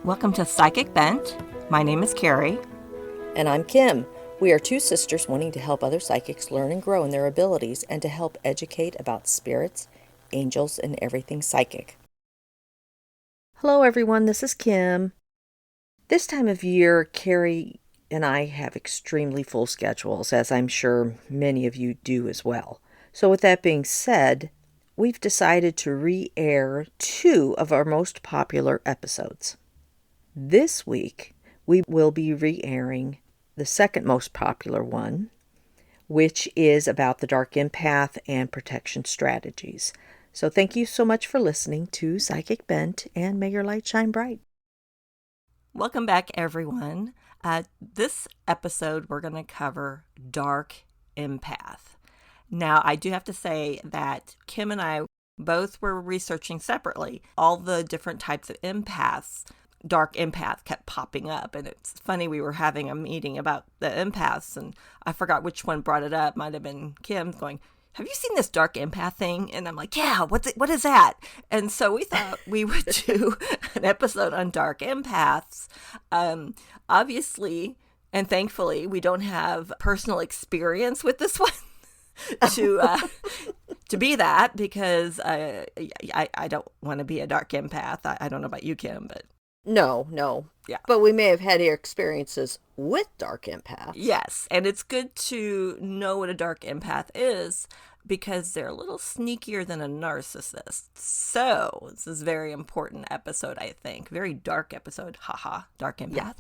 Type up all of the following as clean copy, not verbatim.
Welcome to PsychicBent. My name is Carrie. And I'm Kim. We are two sisters wanting to help other psychics learn and grow in their abilities and to help educate about spirits, angels, and everything psychic. Hello, everyone. This is Kim. This time of year, Carrie and I have extremely full schedules, as I'm sure many of you do as well. So with that being said, we've decided to re-air two of our most popular episodes. This week, we will be re-airing the second most popular one, which is about the dark empath and protection strategies. So thank you so much for listening to Psychic Bent, and may your light shine bright. Welcome back, everyone. This episode, we're going to cover dark empath. Now, I do have to say that Kim and I both were researching separately all the different types of empaths. Dark empath kept popping up, and it's funny, we were having a meeting about the empaths, and I forgot which one brought it up. Might have been Kim going, have you seen this dark empath thing? And I'm like, yeah, what is that? And so we thought we would do an episode on dark empaths. Obviously, and thankfully, we don't have personal experience with this one to be that, because I don't want to be a dark empath. I don't know about you, Kim, but No. Yeah. But we may have had experiences with dark empaths. Yes, and it's good to know what a dark empath is, because they're a little sneakier than a narcissist. So this is a very important episode, I think. Very dark episode. Haha, dark empath.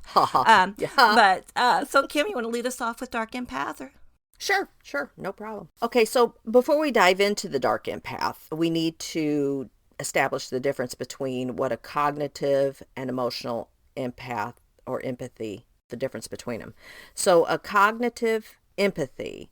Yeah. Ha. But so Kim, you want to lead us off with dark empath? Or? Sure. No problem. Okay, so before we dive into the dark empath, we need to establish the difference between what a cognitive and emotional empath or empathy, the difference between them. So a cognitive empathy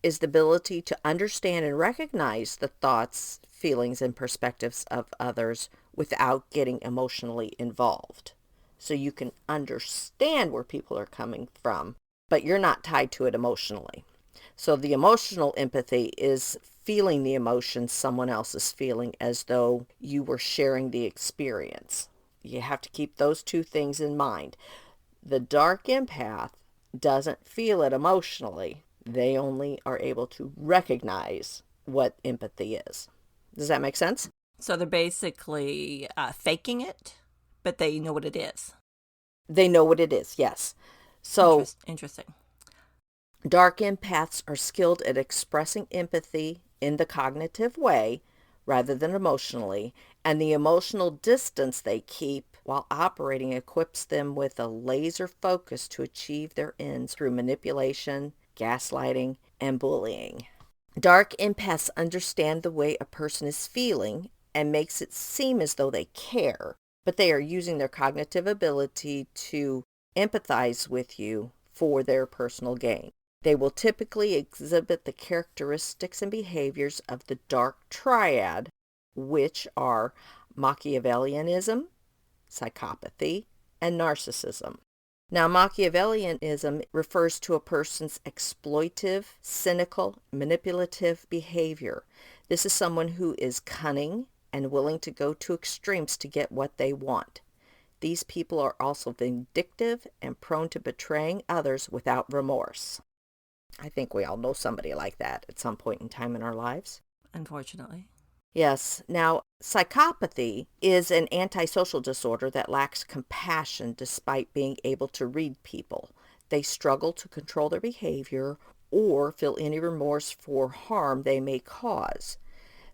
is the ability to understand and recognize the thoughts, feelings, and perspectives of others without getting emotionally involved. So you can understand where people are coming from, but you're not tied to it emotionally. So the emotional empathy is feeling the emotions someone else is feeling as though you were sharing the experience. You have to keep those two things in mind. The dark empath doesn't feel it emotionally. They only are able to recognize what empathy is. Does that make sense? So they're basically faking it, but they know what it is. They know what it is, yes. So Interesting. Dark empaths are skilled at expressing empathy in the cognitive way rather than emotionally, and the emotional distance they keep while operating equips them with a laser focus to achieve their ends through manipulation, gaslighting, and bullying. Dark empaths understand the way a person is feeling and makes it seem as though they care, but they are using their cognitive ability to empathize with you for their personal gain. They will typically exhibit the characteristics and behaviors of the dark triad, which are Machiavellianism, psychopathy, and narcissism. Now, Machiavellianism refers to a person's exploitive, cynical, manipulative behavior. This is someone who is cunning and willing to go to extremes to get what they want. These people are also vindictive and prone to betraying others without remorse. I think we all know somebody like that at some point in time in our lives. Unfortunately. Yes. Now, psychopathy is an antisocial disorder that lacks compassion despite being able to read people. They struggle to control their behavior or feel any remorse for harm they may cause.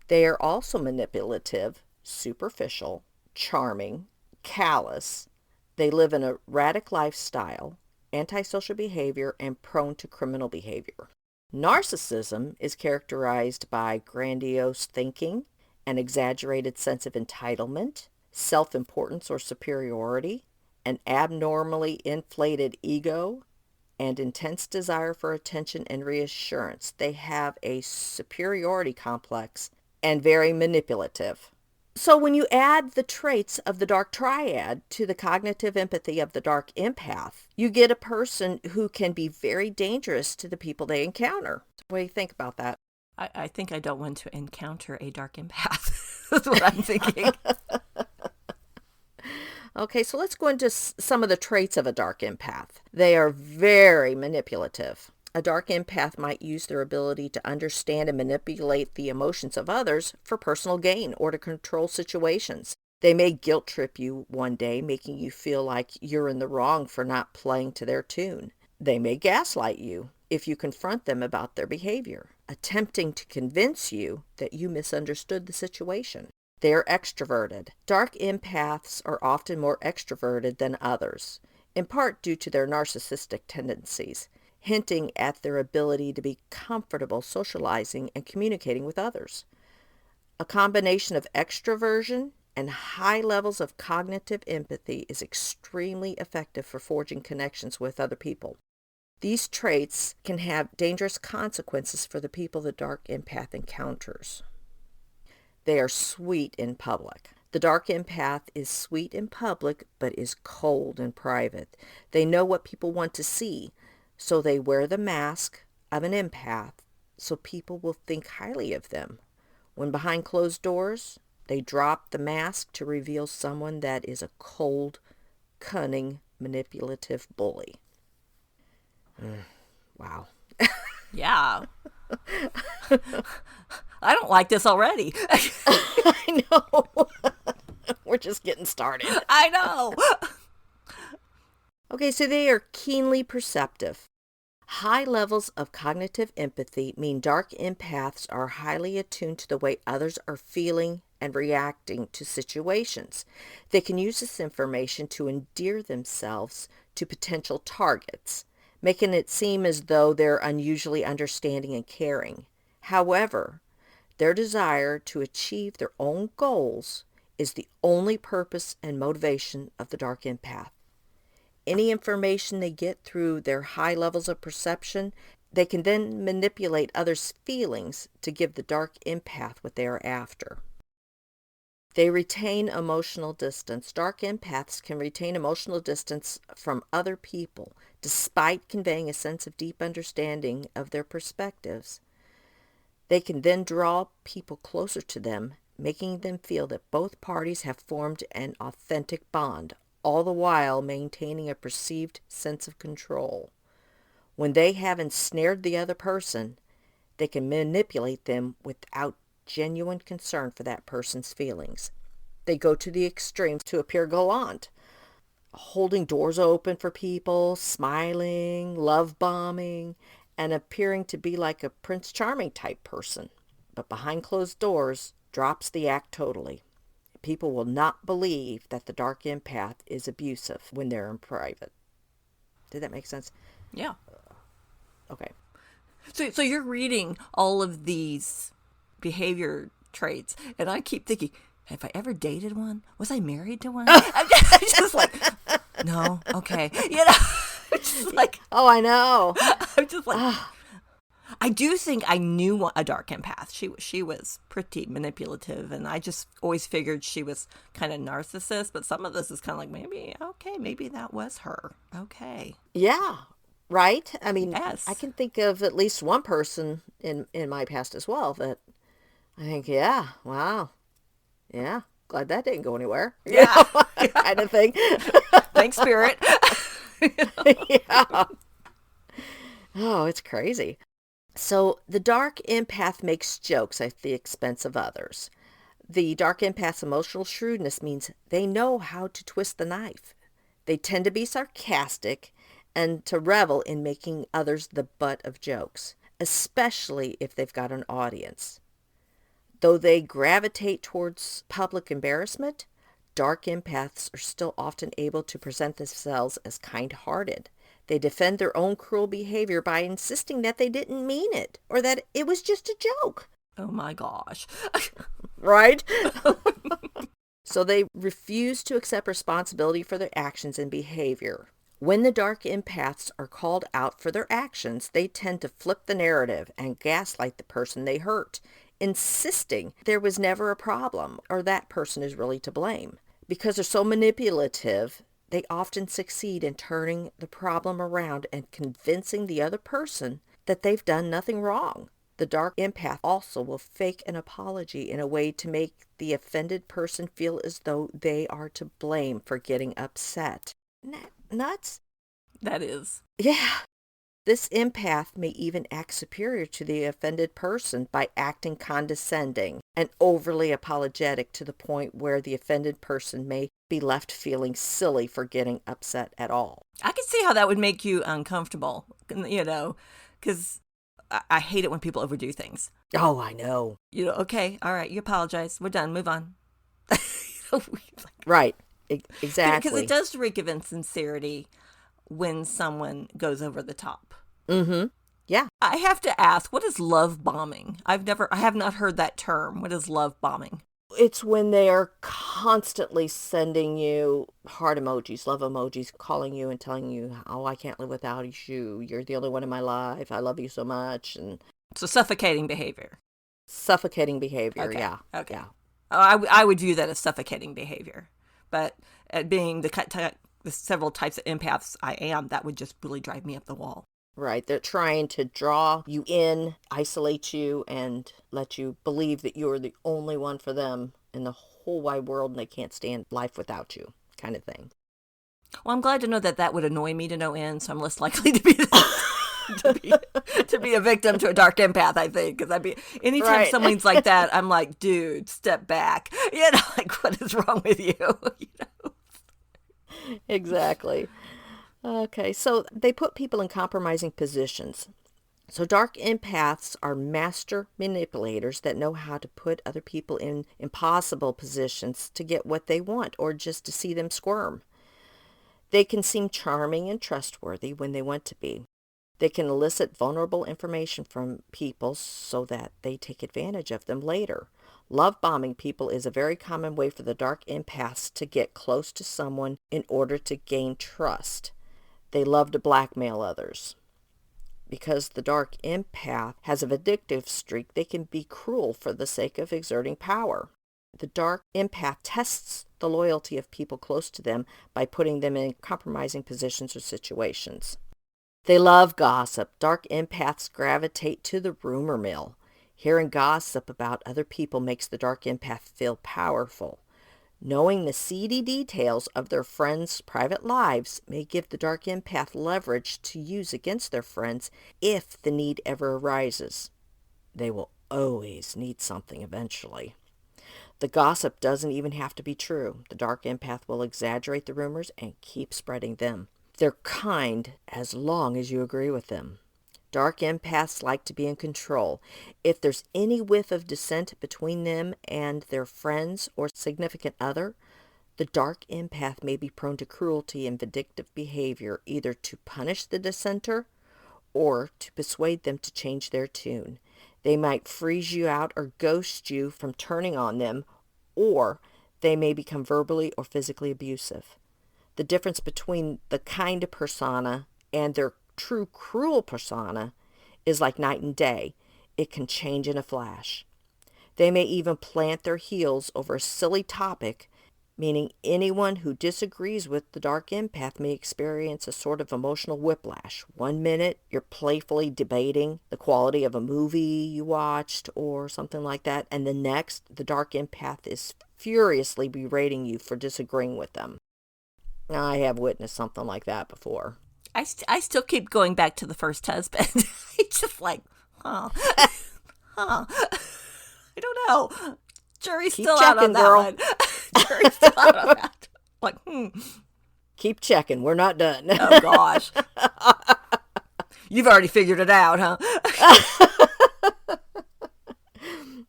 They are also manipulative, superficial, charming, callous. They live in a erratic lifestyle, antisocial behavior, and prone to criminal behavior. Narcissism is characterized by grandiose thinking, an exaggerated sense of entitlement, self-importance or superiority, an abnormally inflated ego, and intense desire for attention and reassurance. They have a superiority complex and very manipulative. So when you add the traits of the dark triad to the cognitive empathy of the dark empath, you get a person who can be very dangerous to the people they encounter. What do you think about that? I think I don't want to encounter a dark empath. That's what I'm thinking. Okay, so let's go into some of the traits of a dark empath. They are very manipulative. A dark empath might use their ability to understand and manipulate the emotions of others for personal gain or to control situations. They may guilt trip you one day, making you feel like you're in the wrong for not playing to their tune. They may gaslight you if you confront them about their behavior, attempting to convince you that you misunderstood the situation. They are extroverted. Dark empaths are often more extroverted than others, in part due to their narcissistic tendencies, hinting at their ability to be comfortable socializing and communicating with others. A combination of extroversion and high levels of cognitive empathy is extremely effective for forging connections with other people. These traits can have dangerous consequences for the people the dark empath encounters. They are sweet in public. The dark empath is sweet in public, but is cold in private. They know what people want to see, so they wear the mask of an empath so people will think highly of them. When behind closed doors, they drop the mask to reveal someone that is a cold, cunning, manipulative bully. Wow. Yeah. I don't like this already. I know. We're just getting started. I know. Okay, so they are keenly perceptive. High levels of cognitive empathy mean dark empaths are highly attuned to the way others are feeling and reacting to situations. They can use this information to endear themselves to potential targets, making it seem as though they're unusually understanding and caring. However, their desire to achieve their own goals is the only purpose and motivation of the dark empath. Any information they get through their high levels of perception, they can then manipulate others' feelings to give the dark empath what they are after. They retain emotional distance. Dark empaths can retain emotional distance from other people despite conveying a sense of deep understanding of their perspectives. They can then draw people closer to them, making them feel that both parties have formed an authentic bond, all the while maintaining a perceived sense of control. When they have ensnared the other person, they can manipulate them without genuine concern for that person's feelings. They go to the extremes to appear gallant, holding doors open for people, smiling, love bombing, and appearing to be like a Prince Charming type person. But behind closed doors, drops the act totally. People will not believe that the dark empath is abusive when they're in private. Did that make sense? Yeah. Okay. So you're reading all of these behavior traits, and I keep thinking, have I ever dated one? Was I married to one? I'm just like, no, okay. Just like, oh, I know. I'm just like, I do think I knew a dark empath. She was pretty manipulative, and I just always figured she was kind of narcissist. But some of this is kind of like, maybe that was her. Okay. Yeah, right? I mean, Yes. I can think of at least one person in my past as well that I think, yeah, wow, yeah, glad that didn't go anywhere. Yeah. Kind of thing. Thanks, Spirit. Yeah. Oh, it's crazy. So the dark empath makes jokes at the expense of others. The dark empath's emotional shrewdness means they know how to twist the knife. They tend to be sarcastic and to revel in making others the butt of jokes, especially if they've got an audience. Though they gravitate towards public embarrassment, dark empaths are still often able to present themselves as kind-hearted. They defend their own cruel behavior by insisting that they didn't mean it or that it was just a joke. Oh my gosh. Right? So they refuse to accept responsibility for their actions and behavior. When the dark empaths are called out for their actions, they tend to flip the narrative and gaslight the person they hurt, insisting there was never a problem or that person is really to blame. Because they're so manipulative, they often succeed in turning the problem around and convincing the other person that they've done nothing wrong. The The dark empath also will fake an apology in a way to make the offended person feel as though they are to blame for getting upset. Nuts? That is. Yeah. This empath may even act superior to the offended person by acting condescending and overly apologetic to the point where the offended person may be left feeling silly for getting upset at all. I can see how that would make you uncomfortable, because I hate it when people overdo things. Oh, I know. Okay, all right, you apologize. We're done. Move on. Right. Because Exactly. it does reek of insincerity when someone goes over the top. Mm-hmm. Yeah. I have to ask, what is love bombing? I have not heard that term. What is love bombing? It's when they are constantly sending you heart emojis, love emojis, calling you and telling you, oh, I can't live without you. You're the only one in my life. I love you so much. And So suffocating behavior. suffocating behavior. Okay. Yeah. Okay. Yeah. I would view that as suffocating behavior. But being the several types of empaths I am, that would just really drive me up the wall. Right. They're trying to draw you in, isolate you, and let you believe that you're the only one for them in the whole wide world and they can't stand life without you, kind of thing. Well, I'm glad to know that would annoy me to no end, so I'm less likely to be to be a victim to a dark empath, I think. Because anytime Right. someone's like that, I'm like, dude, step back. Like, what is wrong with you? Exactly. Okay, so they put people in compromising positions. So dark empaths are master manipulators that know how to put other people in impossible positions to get what they want or just to see them squirm. They can seem charming and trustworthy when they want to be. They can elicit vulnerable information from people so that they take advantage of them later. Love bombing people is a very common way for the dark empaths to get close to someone in order to gain trust. They love to blackmail others. Because the dark empath has a vindictive streak, they can be cruel for the sake of exerting power. The dark empath tests the loyalty of people close to them by putting them in compromising positions or situations. They love gossip. Dark empaths gravitate to the rumor mill. Hearing gossip about other people makes the dark empath feel powerful. Knowing the seedy details of their friends' private lives may give the dark empath leverage to use against their friends if the need ever arises. They will always need something eventually. The gossip doesn't even have to be true. The dark empath will exaggerate the rumors and keep spreading them. They're kind as long as you agree with them. Dark empaths like to be in control. If there's any whiff of dissent between them and their friends or significant other, the dark empath may be prone to cruelty and vindictive behavior, either to punish the dissenter or to persuade them to change their tune. They might freeze you out or ghost you from turning on them, or they may become verbally or physically abusive. The difference between the kind persona and their true cruel persona is like night and day. It can change in a flash. They may even plant their heels over a silly topic, meaning anyone who disagrees with the dark empath may experience a sort of emotional whiplash. 1 minute, you're playfully debating the quality of a movie you watched or something like that, and the next, the dark empath is furiously berating you for disagreeing with them. I have witnessed something like that before. I still keep going back to the first husband. It's just like, huh. I don't know. Jury's Keep still out checking, on that girl. one. Jury's still out on that. Like, Keep checking. We're not done. Oh, gosh. You've already figured it out, huh?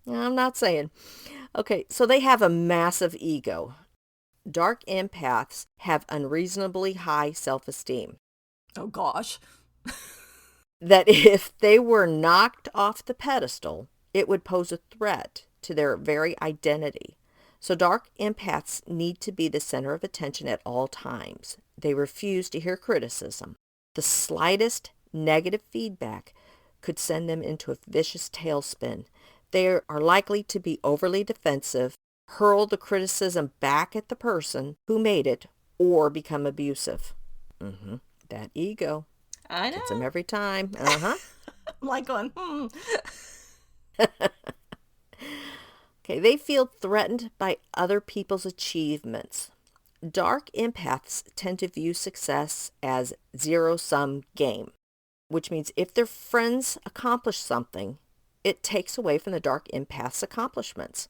I'm not saying. Okay, so they have a massive ego. Dark empaths have unreasonably high self-esteem. Oh, gosh. That if they were knocked off the pedestal, it would pose a threat to their very identity. So dark empaths need to be the center of attention at all times. They refuse to hear criticism. The slightest negative feedback could send them into a vicious tailspin. They are likely to be overly defensive, hurl the criticism back at the person who made it, or become abusive. That ego. I know. Gets them every time. I'm like going, Okay, they feel threatened by other people's achievements. Dark empaths tend to view success as zero-sum game, which means if their friends accomplish something, it takes away from the dark empath's accomplishments.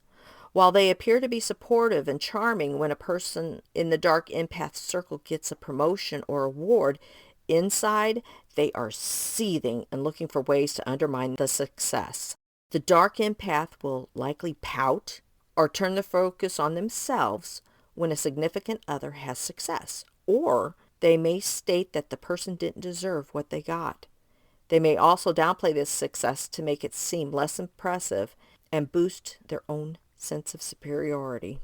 While they appear to be supportive and charming when a person in the dark empath circle gets a promotion or award, inside they are seething and looking for ways to undermine the success. The dark empath will likely pout or turn the focus on themselves when a significant other has success, or they may state that the person didn't deserve what they got. They may also downplay this success to make it seem less impressive and boost their own sense of superiority.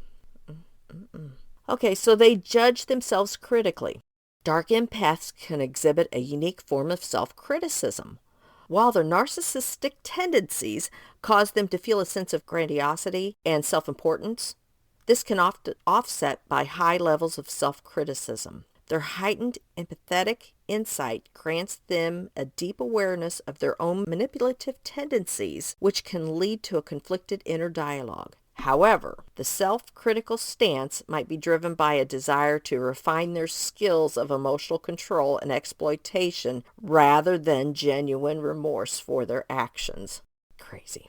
Okay, so they judge themselves critically. Dark empaths can exhibit a unique form of self-criticism. While their narcissistic tendencies cause them to feel a sense of grandiosity and self-importance, this can often offset by high levels of self-criticism. Their heightened empathetic insight grants them a deep awareness of their own manipulative tendencies, which can lead to a conflicted inner dialogue. However, the self-critical stance might be driven by a desire to refine their skills of emotional control and exploitation rather than genuine remorse for their actions. Crazy.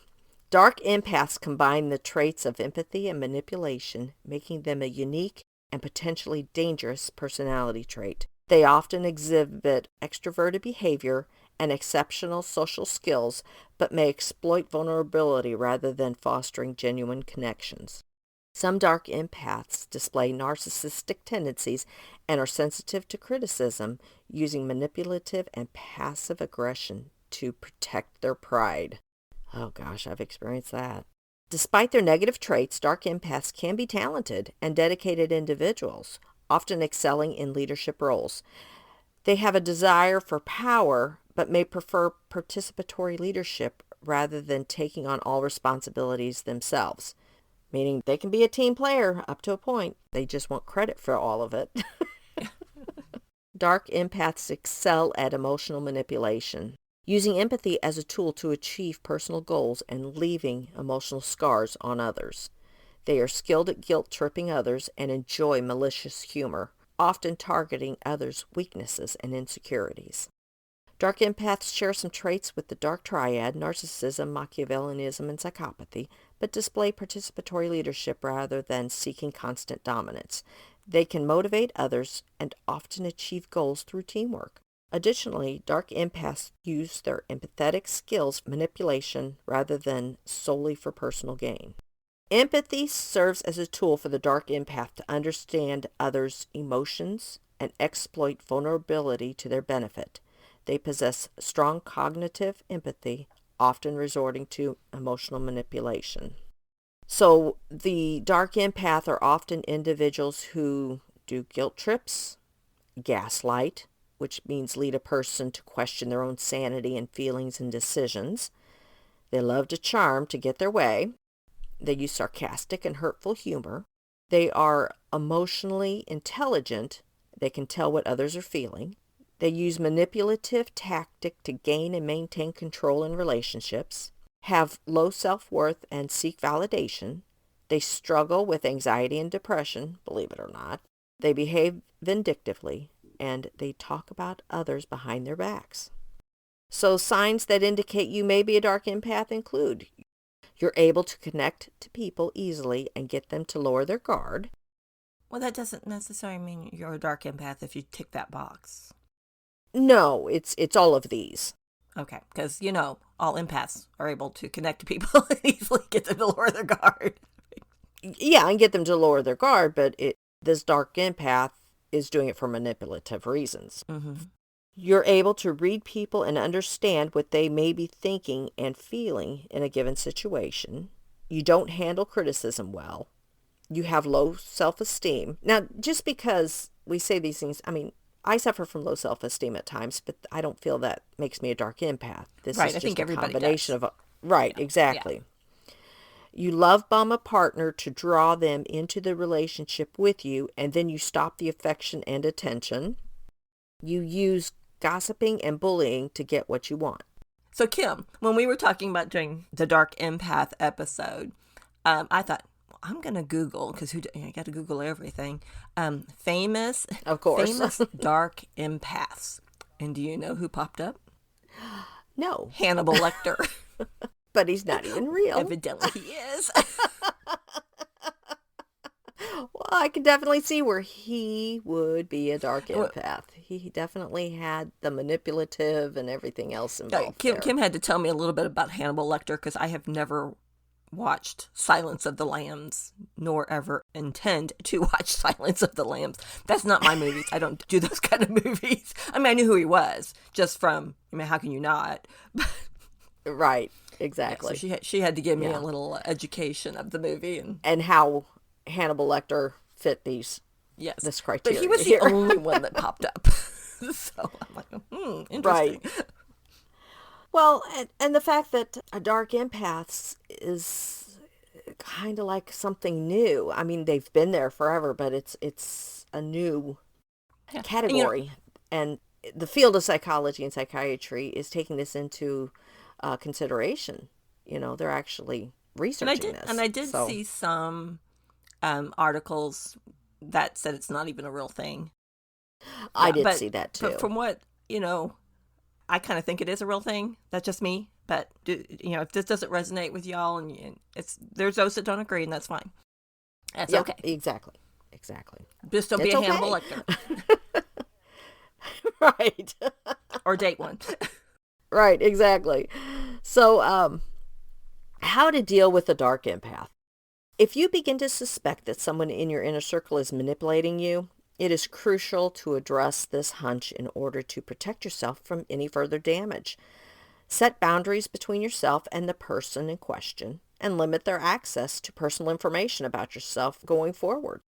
Dark empaths combine the traits of empathy and manipulation, making them a unique and potentially dangerous personality trait. They often exhibit extroverted behavior and exceptional social skills, but may exploit vulnerability rather than fostering genuine connections. Some dark empaths display narcissistic tendencies and are sensitive to criticism, using manipulative and passive aggression to protect their pride. Oh gosh, I've experienced that. Despite their negative traits, dark empaths can be talented and dedicated individuals, often excelling in leadership roles. They have a desire for power, but may prefer participatory leadership rather than taking on all responsibilities themselves, meaning they can be a team player up to a point. They just want credit for all of it. Dark empaths excel at emotional manipulation, using empathy as a tool to achieve personal goals and leaving emotional scars on others. They are skilled at guilt-tripping others and enjoy malicious humor, often targeting others' weaknesses and insecurities. Dark empaths share some traits with the dark triad, narcissism, Machiavellianism, and psychopathy, but display participatory leadership rather than seeking constant dominance. They can motivate others and often achieve goals through teamwork. Additionally, dark empaths use their empathetic skills for manipulation rather than solely for personal gain. Empathy serves as a tool for the dark empath to understand others' emotions and exploit vulnerability to their benefit. They possess strong cognitive empathy, often resorting to emotional manipulation. So the dark empath are often individuals who do guilt trips, gaslight, which means lead a person to question their own sanity and feelings and decisions. They love to charm to get their way. They use sarcastic and hurtful humor. They are emotionally intelligent. They can tell what others are feeling. They use manipulative tactic to gain and maintain control in relationships, have low self-worth and seek validation. They struggle with anxiety and depression, believe it or not. They behave vindictively, and they talk about others behind their backs. So signs that indicate you may be a dark empath include: you're able to connect to people easily and get them to lower their guard. Well, that doesn't necessarily mean you're a dark empath if you tick that box. No, it's all of these. Okay, because, all empaths are able to connect to people and easily get them to lower their guard. Yeah, and get them to lower their guard, but this dark empath is doing it for manipulative reasons. Mm-hmm. You're able to read people and understand what they may be thinking and feeling in a given situation. You don't handle criticism well. You have low self-esteem. Now, just because we say these things, I suffer from low self-esteem at times, but I don't feel that makes me a dark empath. This Right, is I just think a everybody combination does. of... Right, Yeah. exactly. Yeah. You love bomb a partner to draw them into the relationship with you, and then you stop the affection and attention. You use gossiping and bullying to get what you want. So Kim, when we were talking about doing the Dark Empath episode, I thought, I'm going to Google, because I got to Google everything, famous Of course. famous dark empaths. And do you know who popped up? No. Hannibal Lecter. But he's not even real. Evidently he is. Well, I can definitely see where he would be a dark empath. He definitely had the manipulative and everything else involved there. Kim had to tell me a little bit about Hannibal Lecter, because I have never watched Silence of the Lambs, nor ever intend to watch Silence of the Lambs. That's not my movies. I don't do those kind of movies. I mean, I knew who he was just from, how can you not? Right, exactly. Yeah, so she had to give me a little education of the movie. And how Hannibal Lecter fit this criteria. But he was the only one that popped up. So I'm like, interesting. Right. Well, and the fact that a dark empaths is kind of like something new. I mean, they've been there forever, but it's a new category. And the field of psychology and psychiatry is taking this into consideration. They're actually researching this. And I did see some articles that said it's not even a real thing. I did see that too. But from what, I kind of think it is a real thing. That's just me. But, if this doesn't resonate with y'all, and there's those that don't agree, and that's fine. That's okay. Exactly. Just don't be a Hannibal Lecter. Right. Or date one. Right, exactly. So, how to deal with a dark empath. If you begin to suspect that someone in your inner circle is manipulating you, it is crucial to address this hunch in order to protect yourself from any further damage. Set boundaries between yourself and the person in question, and limit their access to personal information about yourself going forward.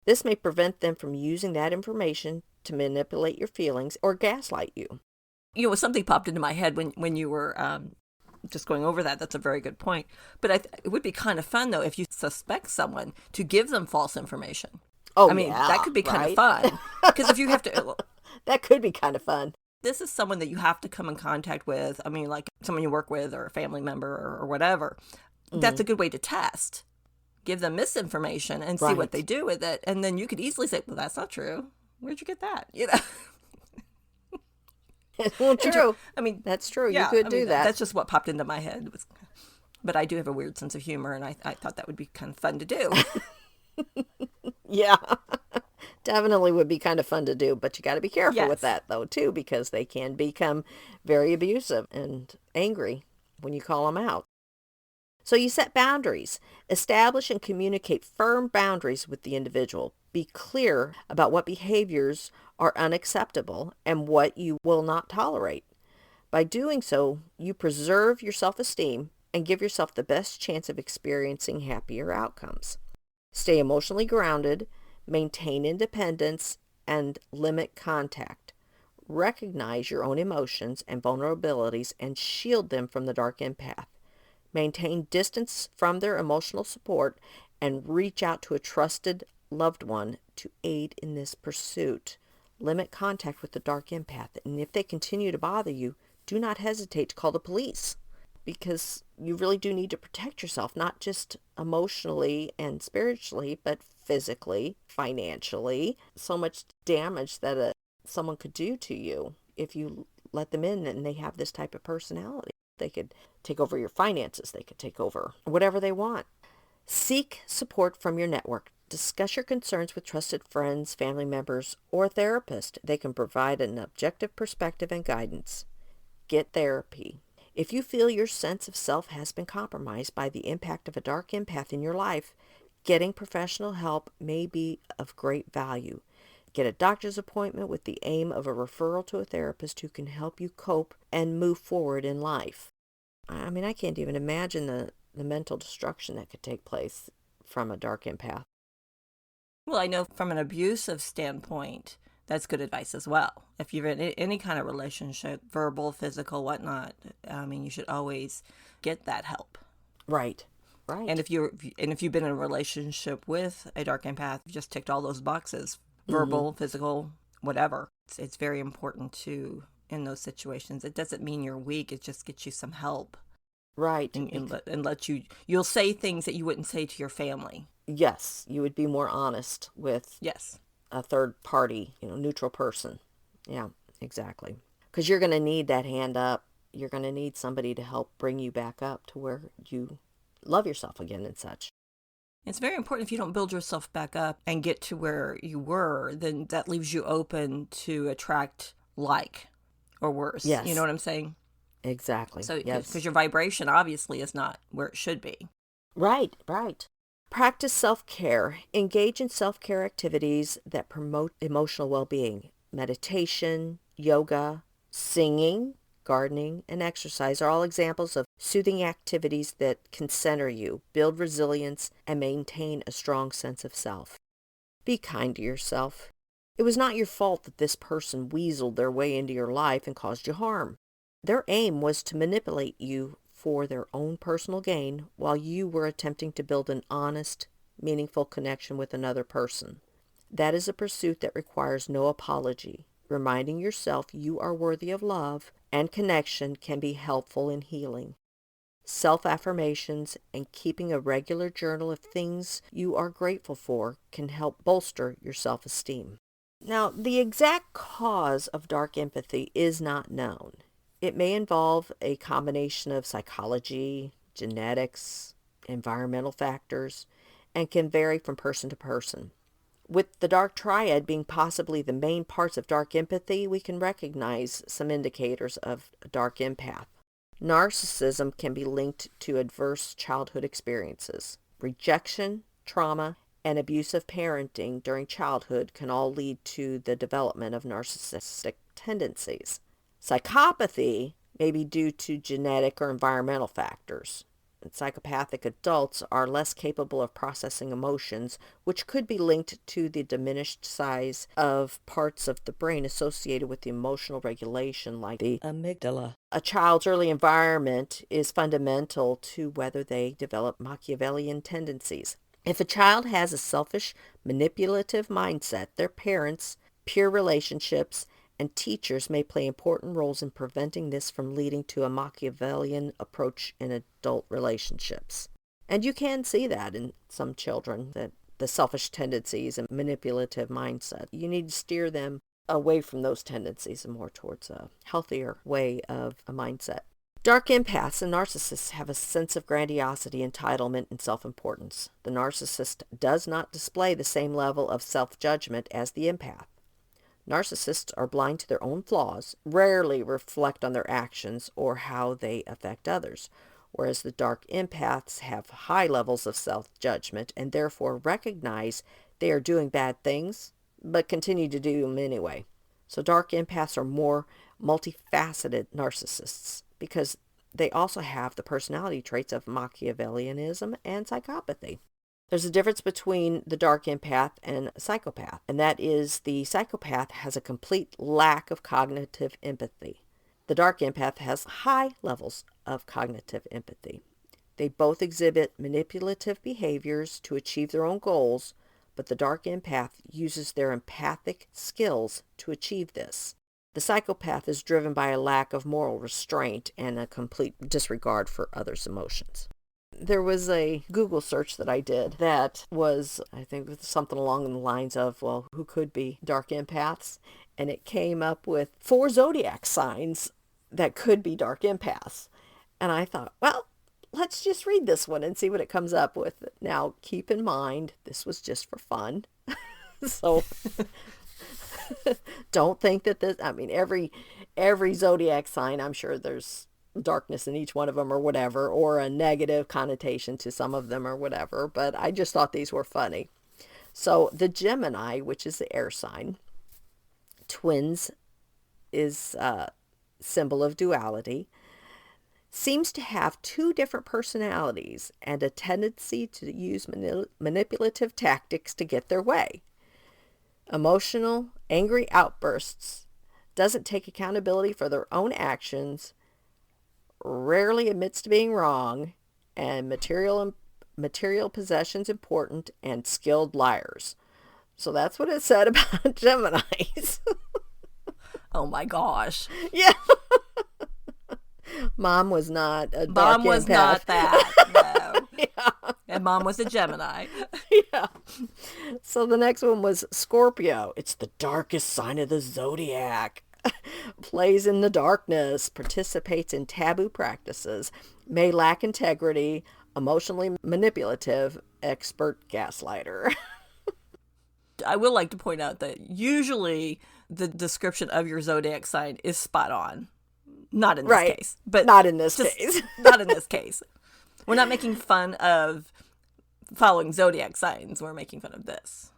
This may prevent them from using that information to manipulate your feelings or gaslight you. Something popped into my head when you were just going over that. That's a very good point. But it would be kind of fun, though, if you suspect someone, to give them false information. Oh, that could be kind of fun. Because if you have to... That could be kind of fun. This is someone that you have to come in contact with. Like someone you work with or a family member or whatever. Mm-hmm. That's a good way to test. Give them misinformation and see what they do with it. And then you could easily say, well, that's not true. Where'd you get that? Well, true. That's true. Yeah, you could do that. That's just what popped into my head. But I do have a weird sense of humor, and I thought that would be kind of fun to do. Yeah, definitely would be kind of fun to do, but you got to be careful with that, though, too, because they can become very abusive and angry when you call them out. So you set boundaries. Establish and communicate firm boundaries with the individual. Be clear about what behaviors are unacceptable and what you will not tolerate. By doing so, you preserve your self-esteem and give yourself the best chance of experiencing happier outcomes. Stay emotionally grounded, maintain independence, and limit contact. Recognize your own emotions and vulnerabilities and shield them from the dark empath. Maintain distance from their emotional support and reach out to a trusted loved one to aid in this pursuit. Limit contact with the dark empath, and if they continue to bother you, do not hesitate to call the police, because you really do need to protect yourself, not just emotionally and spiritually, but physically, financially. So much damage that someone could do to you if you let them in and they have this type of personality. They could take over your finances. They could take over whatever they want. Seek support from your network. Discuss your concerns with trusted friends, family members, or a therapist. They can provide an objective perspective and guidance. Get therapy. If you feel your sense of self has been compromised by the impact of a dark empath in your life, getting professional help may be of great value. Get a doctor's appointment with the aim of a referral to a therapist who can help you cope and move forward in life. I can't even imagine the mental destruction that could take place from a dark empath. Well, I know from an abusive standpoint, that's good advice as well. If you're in any kind of relationship, verbal, physical, whatnot, you should always get that help. Right. And if you've been in a relationship with a dark empath, you just ticked all those boxes, verbal, physical, whatever. It's very important to in those situations. It doesn't mean you're weak. It just gets you some help. Right. And let you'll say things that you wouldn't say to your family. Yes, you would be more honest with Yes. a third party, neutral person. Yeah, exactly. Because you're going to need that hand up. You're going to need somebody to help bring you back up to where you love yourself again and such. It's very important. If you don't build yourself back up and get to where you were, then that leaves you open to attract like or worse. You know Yes, what I'm saying? exactly. So, Yes. because your vibration obviously is not where it should be. Right, right. Practice self-care. Engage in self-care activities that promote emotional well-being. Meditation, yoga, singing, gardening, and exercise are all examples of soothing activities that can center you, build resilience, and maintain a strong sense of self. Be kind to yourself. It was not your fault that this person weaseled their way into your life and caused you harm. Their aim was to manipulate you for their own personal gain while you were attempting to build an honest, meaningful connection with another person. That is a pursuit that requires no apology. Reminding yourself you are worthy of love and connection can be helpful in healing. Self-affirmations and keeping a regular journal of things you are grateful for can help bolster your self-esteem. Now, the exact cause of dark empathy is not known. It may involve a combination of psychology, genetics, environmental factors, and can vary from person to person. With the dark triad being possibly the main parts of dark empathy, we can recognize some indicators of a dark empath. Narcissism can be linked to adverse childhood experiences. Rejection, trauma, and abusive parenting during childhood can all lead to the development of narcissistic tendencies. Psychopathy may be due to genetic or environmental factors. And psychopathic adults are less capable of processing emotions, which could be linked to the diminished size of parts of the brain associated with the emotional regulation, like the amygdala. A child's early environment is fundamental to whether they develop Machiavellian tendencies. If a child has a selfish, manipulative mindset, their parents, peer relationships, and teachers may play important roles in preventing this from leading to a Machiavellian approach in adult relationships. And you can see that in some children, that the selfish tendencies and manipulative mindset. You need to steer them away from those tendencies and more towards a healthier way of a mindset. Dark empaths and narcissists have a sense of grandiosity, entitlement, and self-importance. The narcissist does not display the same level of self-judgment as the empath. Narcissists are blind to their own flaws, rarely reflect on their actions or how they affect others, whereas the dark empaths have high levels of self-judgment and therefore recognize they are doing bad things, but continue to do them anyway. So dark empaths are more multifaceted narcissists because they also have the personality traits of Machiavellianism and psychopathy. There's a difference between the dark empath and a psychopath, and that is the psychopath has a complete lack of cognitive empathy. The dark empath has high levels of cognitive empathy. They both exhibit manipulative behaviors to achieve their own goals, but the dark empath uses their empathic skills to achieve this. The psychopath is driven by a lack of moral restraint and a complete disregard for others' emotions. There was a Google search that I did that was, I think, something along the lines of, well, who could be dark empaths? And it came up with 4 zodiac signs that could be dark empaths. And I thought, well, let's just read this one and see what it comes up with. Now, keep in mind, this was just for fun. So don't think that this, I mean, every zodiac sign, I'm sure there's darkness in each one of them or whatever, or a negative connotation to some of them or whatever, but I just thought these were funny. So the Gemini, which is the air sign, twins is a symbol of duality, seems to have 2 different personalities and a tendency to use manipulative tactics to get their way. Emotional, angry outbursts, doesn't take accountability for their own actions, rarely admits to being wrong, and material possessions important, and skilled liars. So that's what it said about Geminis. Oh my gosh. Yeah. Mom was not a dark Mom was empath. not that. No. Yeah. And Mom was a Gemini. Yeah. So the next one was Scorpio. It's the darkest sign of the zodiac. Plays in the darkness, participates in taboo practices, may lack integrity, emotionally manipulative, expert gaslighter. I would like to point out that usually the description of your zodiac sign is spot on. Not in this Right. case. But not in this case. Not in this case. We're not making fun of following zodiac signs. We're making fun of this.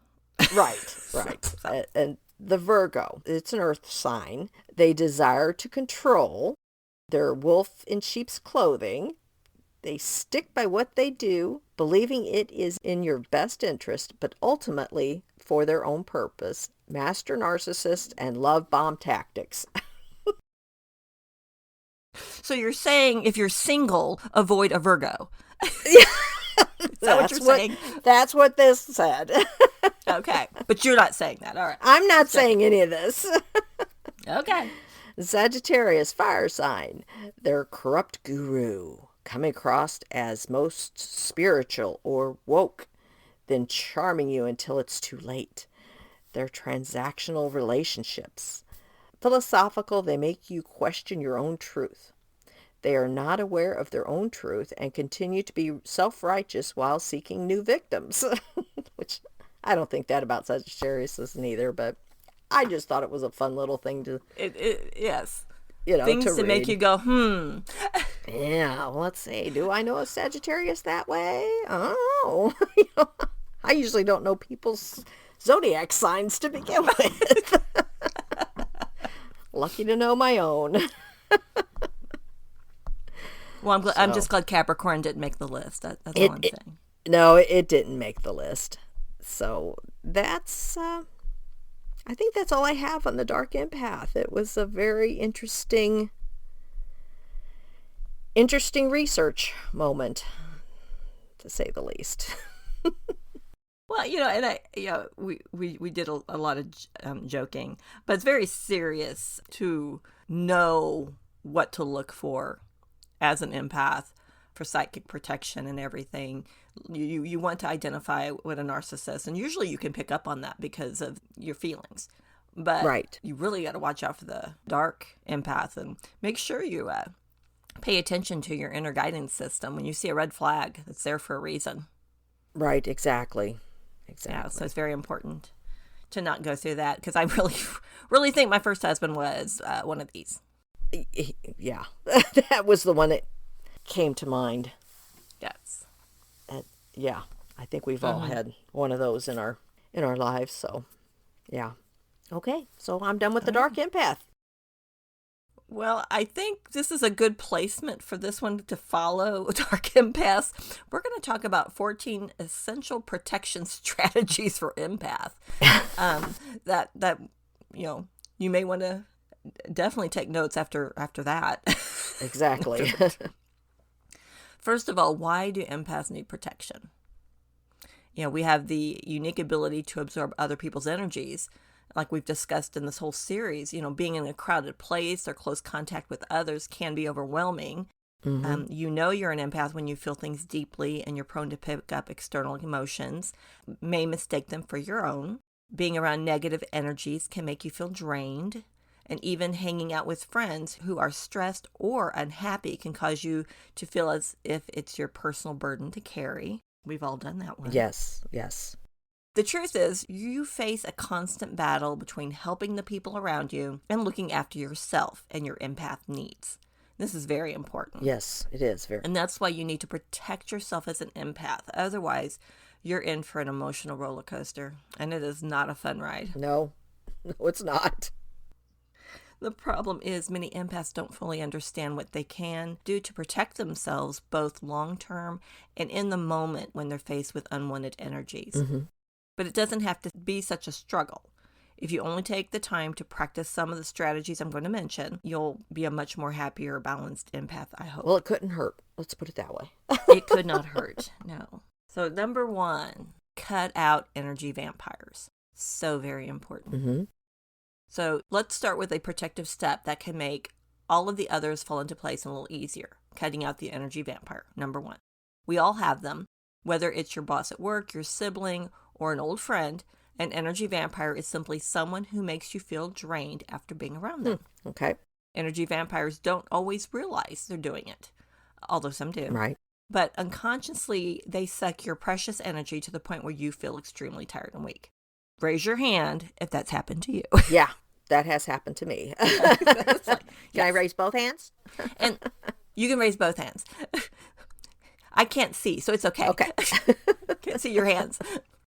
Right. And the Virgo, it's an earth sign. They desire to control. They're wolf in sheep's clothing. They stick by what they do, believing it is in your best interest, but ultimately for their own purpose. Master narcissist and love bomb tactics. So you're saying if you're single, avoid a Virgo. Yeah. Is that what you're saying? That's what this said. Okay. But you're not saying that. All right. I'm not saying any of this. Okay. Sagittarius, fire sign. They're corrupt guru, coming across as most spiritual or woke, then charming you until it's too late. They're transactional relationships. Philosophical, they make you question your own truth. They are not aware of their own truth and continue to be self-righteous while seeking new victims. Which I don't think that about Sagittarius neither, but I just thought it was a fun little thing to, Yes. Things to make you go, Yeah, well, let's see. Do I know a Sagittarius that way? Oh, I usually don't know people's zodiac signs to begin with. Lucky to know my own. Well, I'm just glad Capricorn didn't make the list. That's all I'm saying. No, it didn't make the list. So that's, I think that's all I have on the Dark Empath. It was a very interesting research moment, to say the least. Well, we did a lot of joking, but it's very serious to know what to look for as an empath for psychic protection and everything. You want to identify with a narcissist, and usually you can pick up on that because of your feelings. But Right. You really got to watch out for the dark empath and make sure you pay attention to your inner guidance system. When you see a red flag, it's there for a reason. Right, exactly. Yeah, so it's very important to not go through that, because I really think my first husband was one of these. Yeah, that was the one that came to mind. Yes. Yeah, I think we've all had one of those in our lives. So, yeah. Okay, so I'm done with the Dark Empath. Well, I think this is a good placement for this one to follow Dark Empaths. We're going to talk about 14 essential protection strategies for empath. That you may want to definitely take notes after that. Exactly. First of all, why do empaths need protection? We have the unique ability to absorb other people's energies, like we've discussed in this whole series. Being in a crowded place or close contact with others can be overwhelming. Mm-hmm. You're an empath when you feel things deeply and you're prone to pick up external emotions, may mistake them for your own. Being around negative energies can make you feel drained. And even hanging out with friends who are stressed or unhappy can cause you to feel as if it's your personal burden to carry. We've all done that one. Yes. The truth is, you face a constant battle between helping the people around you and looking after yourself and your empath needs. This is very important. Yes, it is very. And that's why you need to protect yourself as an empath. Otherwise, you're in for an emotional roller coaster, and it is not a fun ride. No, it's not. The problem is many empaths don't fully understand what they can do to protect themselves, both long-term and in the moment when they're faced with unwanted energies. Mm-hmm. But it doesn't have to be such a struggle. If you only take the time to practice some of the strategies I'm going to mention, you'll be a much more happier, balanced empath, I hope. Well, it couldn't hurt. Let's put it that way. It could not hurt, no. So number 1, cut out energy vampires. So very important. Mm-hmm. So let's start with a protective step that can make all of the others fall into place a little easier. Cutting out the energy vampire, number one. We all have them. Whether it's your boss at work, your sibling, or an old friend, an energy vampire is simply someone who makes you feel drained after being around them. Okay. Energy vampires don't always realize they're doing it, although some do. Right. But unconsciously, they suck your precious energy to the point where you feel extremely tired and weak. Raise your hand if that's happened to you. Yeah, that has happened to me. Can I raise both hands? And you can raise both hands. I can't see, so it's okay. Okay. Can't see your hands.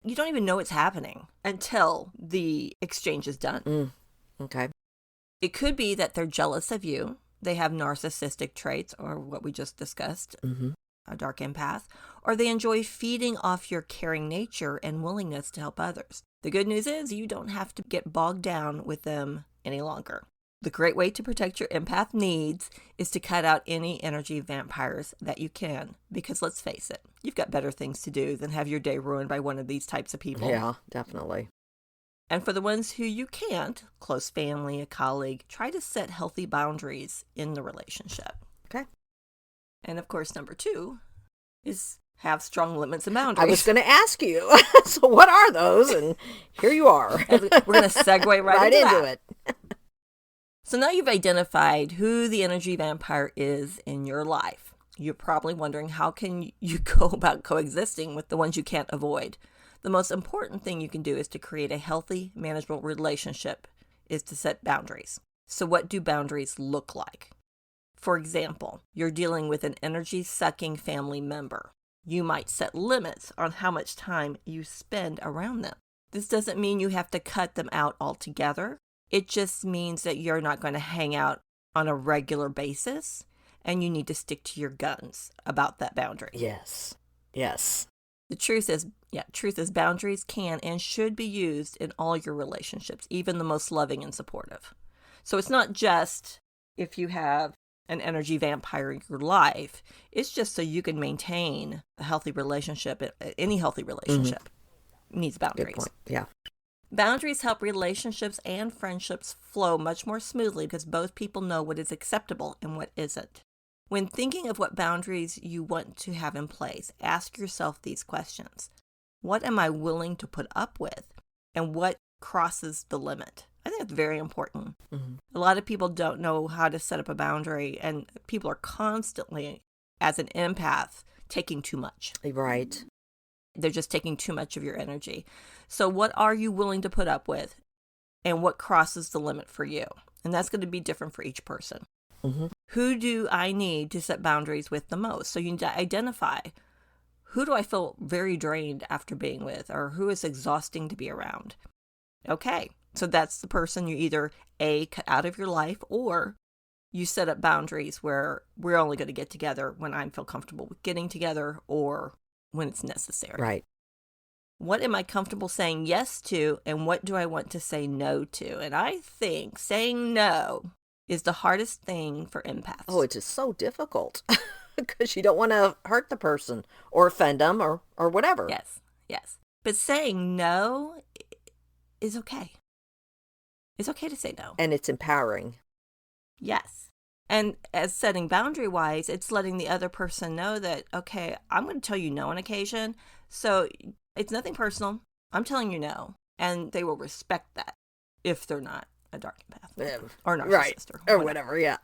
You don't even know it's happening until the exchange is done. Okay. It could be that they're jealous of you. They have narcissistic traits, or what we just discussed, a dark empath, or they enjoy feeding off your caring nature and willingness to help others. The good news is you don't have to get bogged down with them any longer. The great way to protect your empath needs is to cut out any energy vampires that you can, because let's face it, you've got better things to do than have your day ruined by one of these types of people. Yeah, definitely. And for the ones who you can't, close family, a colleague, try to set healthy boundaries in the relationship. Okay. And of course, number 2 is have strong limits and boundaries. I was going to ask you, so what are those? And here you are. We're going to segue right into it. So now you've identified who the energy vampire is in your life. You're probably wondering, how can you go about coexisting with the ones you can't avoid? The most important thing you can do is to create a healthy, manageable relationship, is to set boundaries. So what do boundaries look like? For example, you're dealing with an energy-sucking family member. You might set limits on how much time you spend around them. This doesn't mean you have to cut them out altogether. It just means that you're not going to hang out on a regular basis, and you need to stick to your guns about that boundary. Yes. The truth is boundaries can and should be used in all your relationships, even the most loving and supportive. So it's not just if you have an energy vampire in your life, it's just so you can maintain a healthy relationship. Any healthy relationship needs boundaries. Good point. Yeah. Boundaries help relationships and friendships flow much more smoothly because both people know what is acceptable and what isn't. When thinking of what boundaries you want to have in place, ask yourself these questions. What am I willing to put up with? And what crosses the limit? I think it's very important. A lot of people don't know how to set up a boundary, and people are constantly, as an empath, taking too much. Right. They're just taking too much of your energy. So what are you willing to put up with? And what crosses the limit for you? And that's going to be different for each person. Who do I need to set boundaries with the most? So you need to identify, who do I feel very drained after being with, or who is exhausting to be around? Okay, so that's the person you either A, cut out of your life, or you set up boundaries where we're only going to get together when I feel comfortable with getting together or when it's necessary. Right. What am I comfortable saying yes to, and what do I want to say no to? And I think saying no is the hardest thing for empaths. Oh, it is so difficult because you don't want to hurt the person or offend them or whatever. Yes. But saying no is okay. It's okay to say no. And it's empowering. Yes. And as setting boundary-wise, it's letting the other person know that, okay, I'm going to tell you no on occasion. So it's nothing personal. I'm telling you no. And they will respect that if they're not a dark empath or narcissist, right. or whatever. Yeah.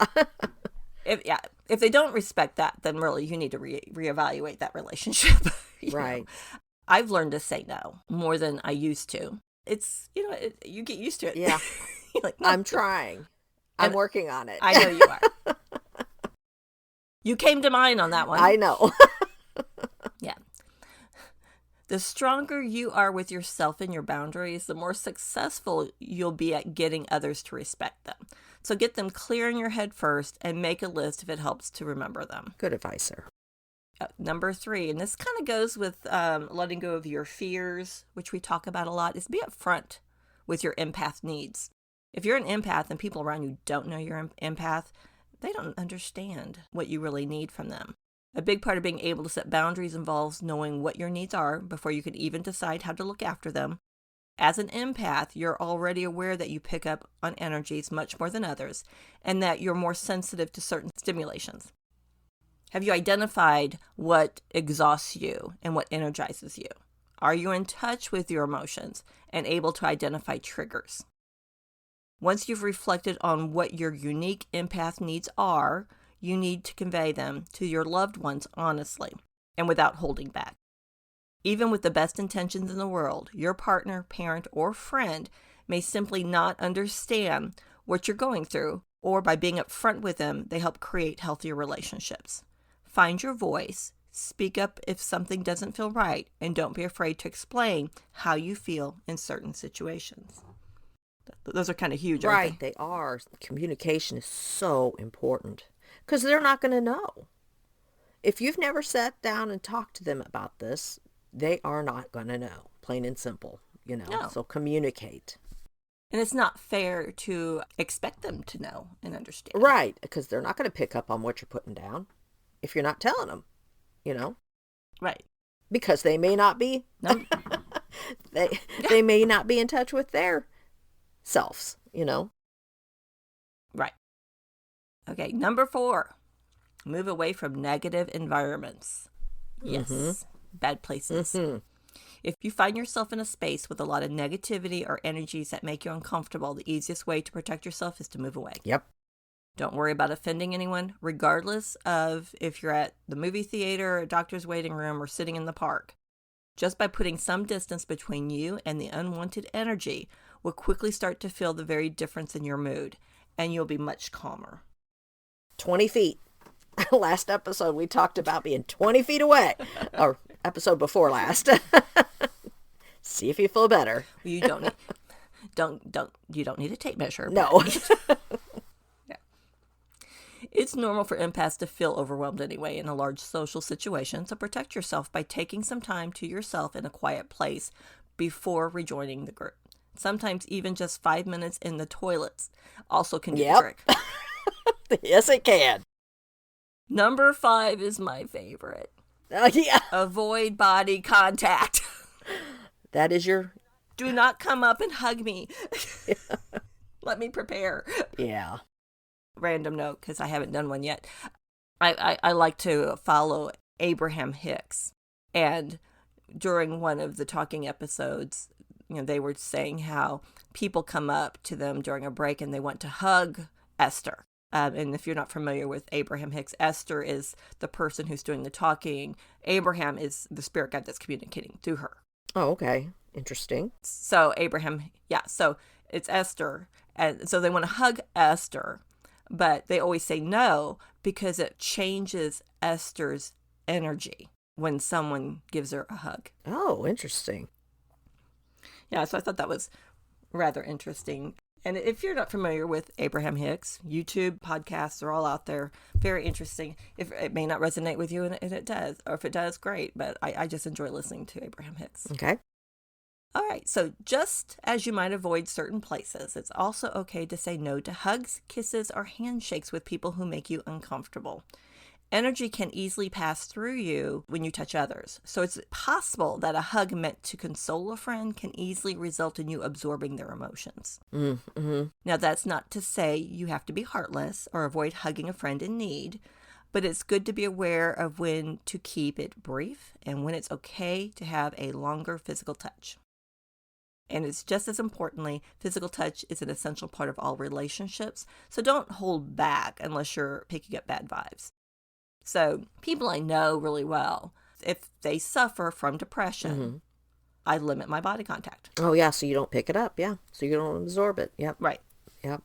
If they don't respect that, then really you need to reevaluate that relationship. Right. know? I've learned to say no more than I used to. It's, you get used to it. Yeah. You're like, no. I'm trying. I'm working on it. I know you are. You came to mind on that one. I know. Yeah. The stronger you are with yourself and your boundaries, the more successful you'll be at getting others to respect them. So get them clear in your head first and make a list if it helps to remember them. Good advice, sir. Number 3, and this kind of goes with letting go of your fears, which we talk about a lot, is be upfront with your empath needs. If you're an empath and people around you don't know you're an empath, they don't understand what you really need from them. A big part of being able to set boundaries involves knowing what your needs are before you can even decide how to look after them. As an empath, you're already aware that you pick up on energies much more than others and that you're more sensitive to certain stimulations. Have you identified what exhausts you and what energizes you? Are you in touch with your emotions and able to identify triggers? Once you've reflected on what your unique empath needs are, you need to convey them to your loved ones honestly and without holding back. Even with the best intentions in the world, your partner, parent, or friend may simply not understand what you're going through, or by being upfront with them, they help create healthier relationships. Find your voice, speak up if something doesn't feel right, and don't be afraid to explain how you feel in certain situations. Those are kind of huge, aren't Right, they are. Communication is so important because they're not going to know. If you've never sat down and talked to them about this, they are not going to know, plain and simple, No. So communicate. And it's not fair to expect them to know and understand. Right, because they're not going to pick up on what you're putting down if you're not telling them, Right. because they may not be, No. they may not be in touch with their selves, Right. Okay, number 4, move away from negative environments. Yes, bad places. If you find yourself in a space with a lot of negativity or energies that make you uncomfortable, the easiest way to protect yourself is to move away. Yep. Don't worry about offending anyone, regardless of if you're at the movie theater, a doctor's waiting room, or sitting in the park. Just by putting some distance between you and the unwanted energy will quickly start to feel the very difference in your mood, and you'll be much calmer. 20 feet. Last episode, we talked about being 20 feet away. Or episode before last. See if you feel better. You don't need, you don't need a tape measure. No. Yeah. It's normal for empaths to feel overwhelmed anyway in a large social situation, so protect yourself by taking some time to yourself in a quiet place before rejoining the group. Sometimes even just 5 minutes in the toilets also can do the trick. Yes, it can. Number 5 is my favorite. Yeah. Avoid body contact. That is your... Do not come up and hug me. Let me prepare. Yeah. Random note, because I haven't done one yet. I like to follow Abraham Hicks. And during one of the talking episodes, they were saying how people come up to them during a break and they want to hug Esther. And if you're not familiar with Abraham Hicks, Esther is the person who's doing the talking. Abraham is the spirit guide that's communicating through her. Oh, okay. Interesting. So so it's Esther. And so they want to hug Esther, but they always say no because it changes Esther's energy when someone gives her a hug. Oh, interesting. Yeah, so I thought that was rather interesting. And if you're not familiar with Abraham Hicks, YouTube podcasts are all out there. Very interesting. If it may not resonate with you, and it does, or if it does, great. But I just enjoy listening to Abraham Hicks. Okay. All right. So just as you might avoid certain places, it's also okay to say no to hugs, kisses, or handshakes with people who make you uncomfortable. Energy can easily pass through you when you touch others. So it's possible that a hug meant to console a friend can easily result in you absorbing their emotions. Mm-hmm. Now, that's not to say you have to be heartless or avoid hugging a friend in need, but it's good to be aware of when to keep it brief and when it's okay to have a longer physical touch. And it's just as importantly, physical touch is an essential part of all relationships, so don't hold back unless you're picking up bad vibes. So people I know really well, if they suffer from depression, I limit my body contact. Oh, yeah, so you don't pick it up, yeah. So you don't absorb it, yep. Right. Yep.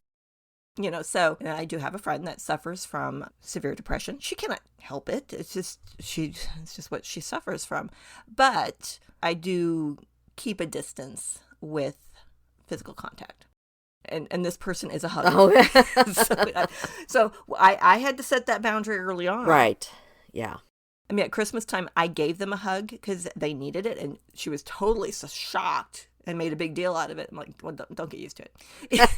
So and I do have a friend that suffers from severe depression. She cannot help it. It's just what she suffers from. But I do keep a distance with physical contact. And this person is a hugger. Oh. so I had to set that boundary early on. Right. Yeah. I mean, at Christmas time, I gave them a hug because they needed it. And she was totally so shocked and made a big deal out of it. I'm like, well, don't get used to it.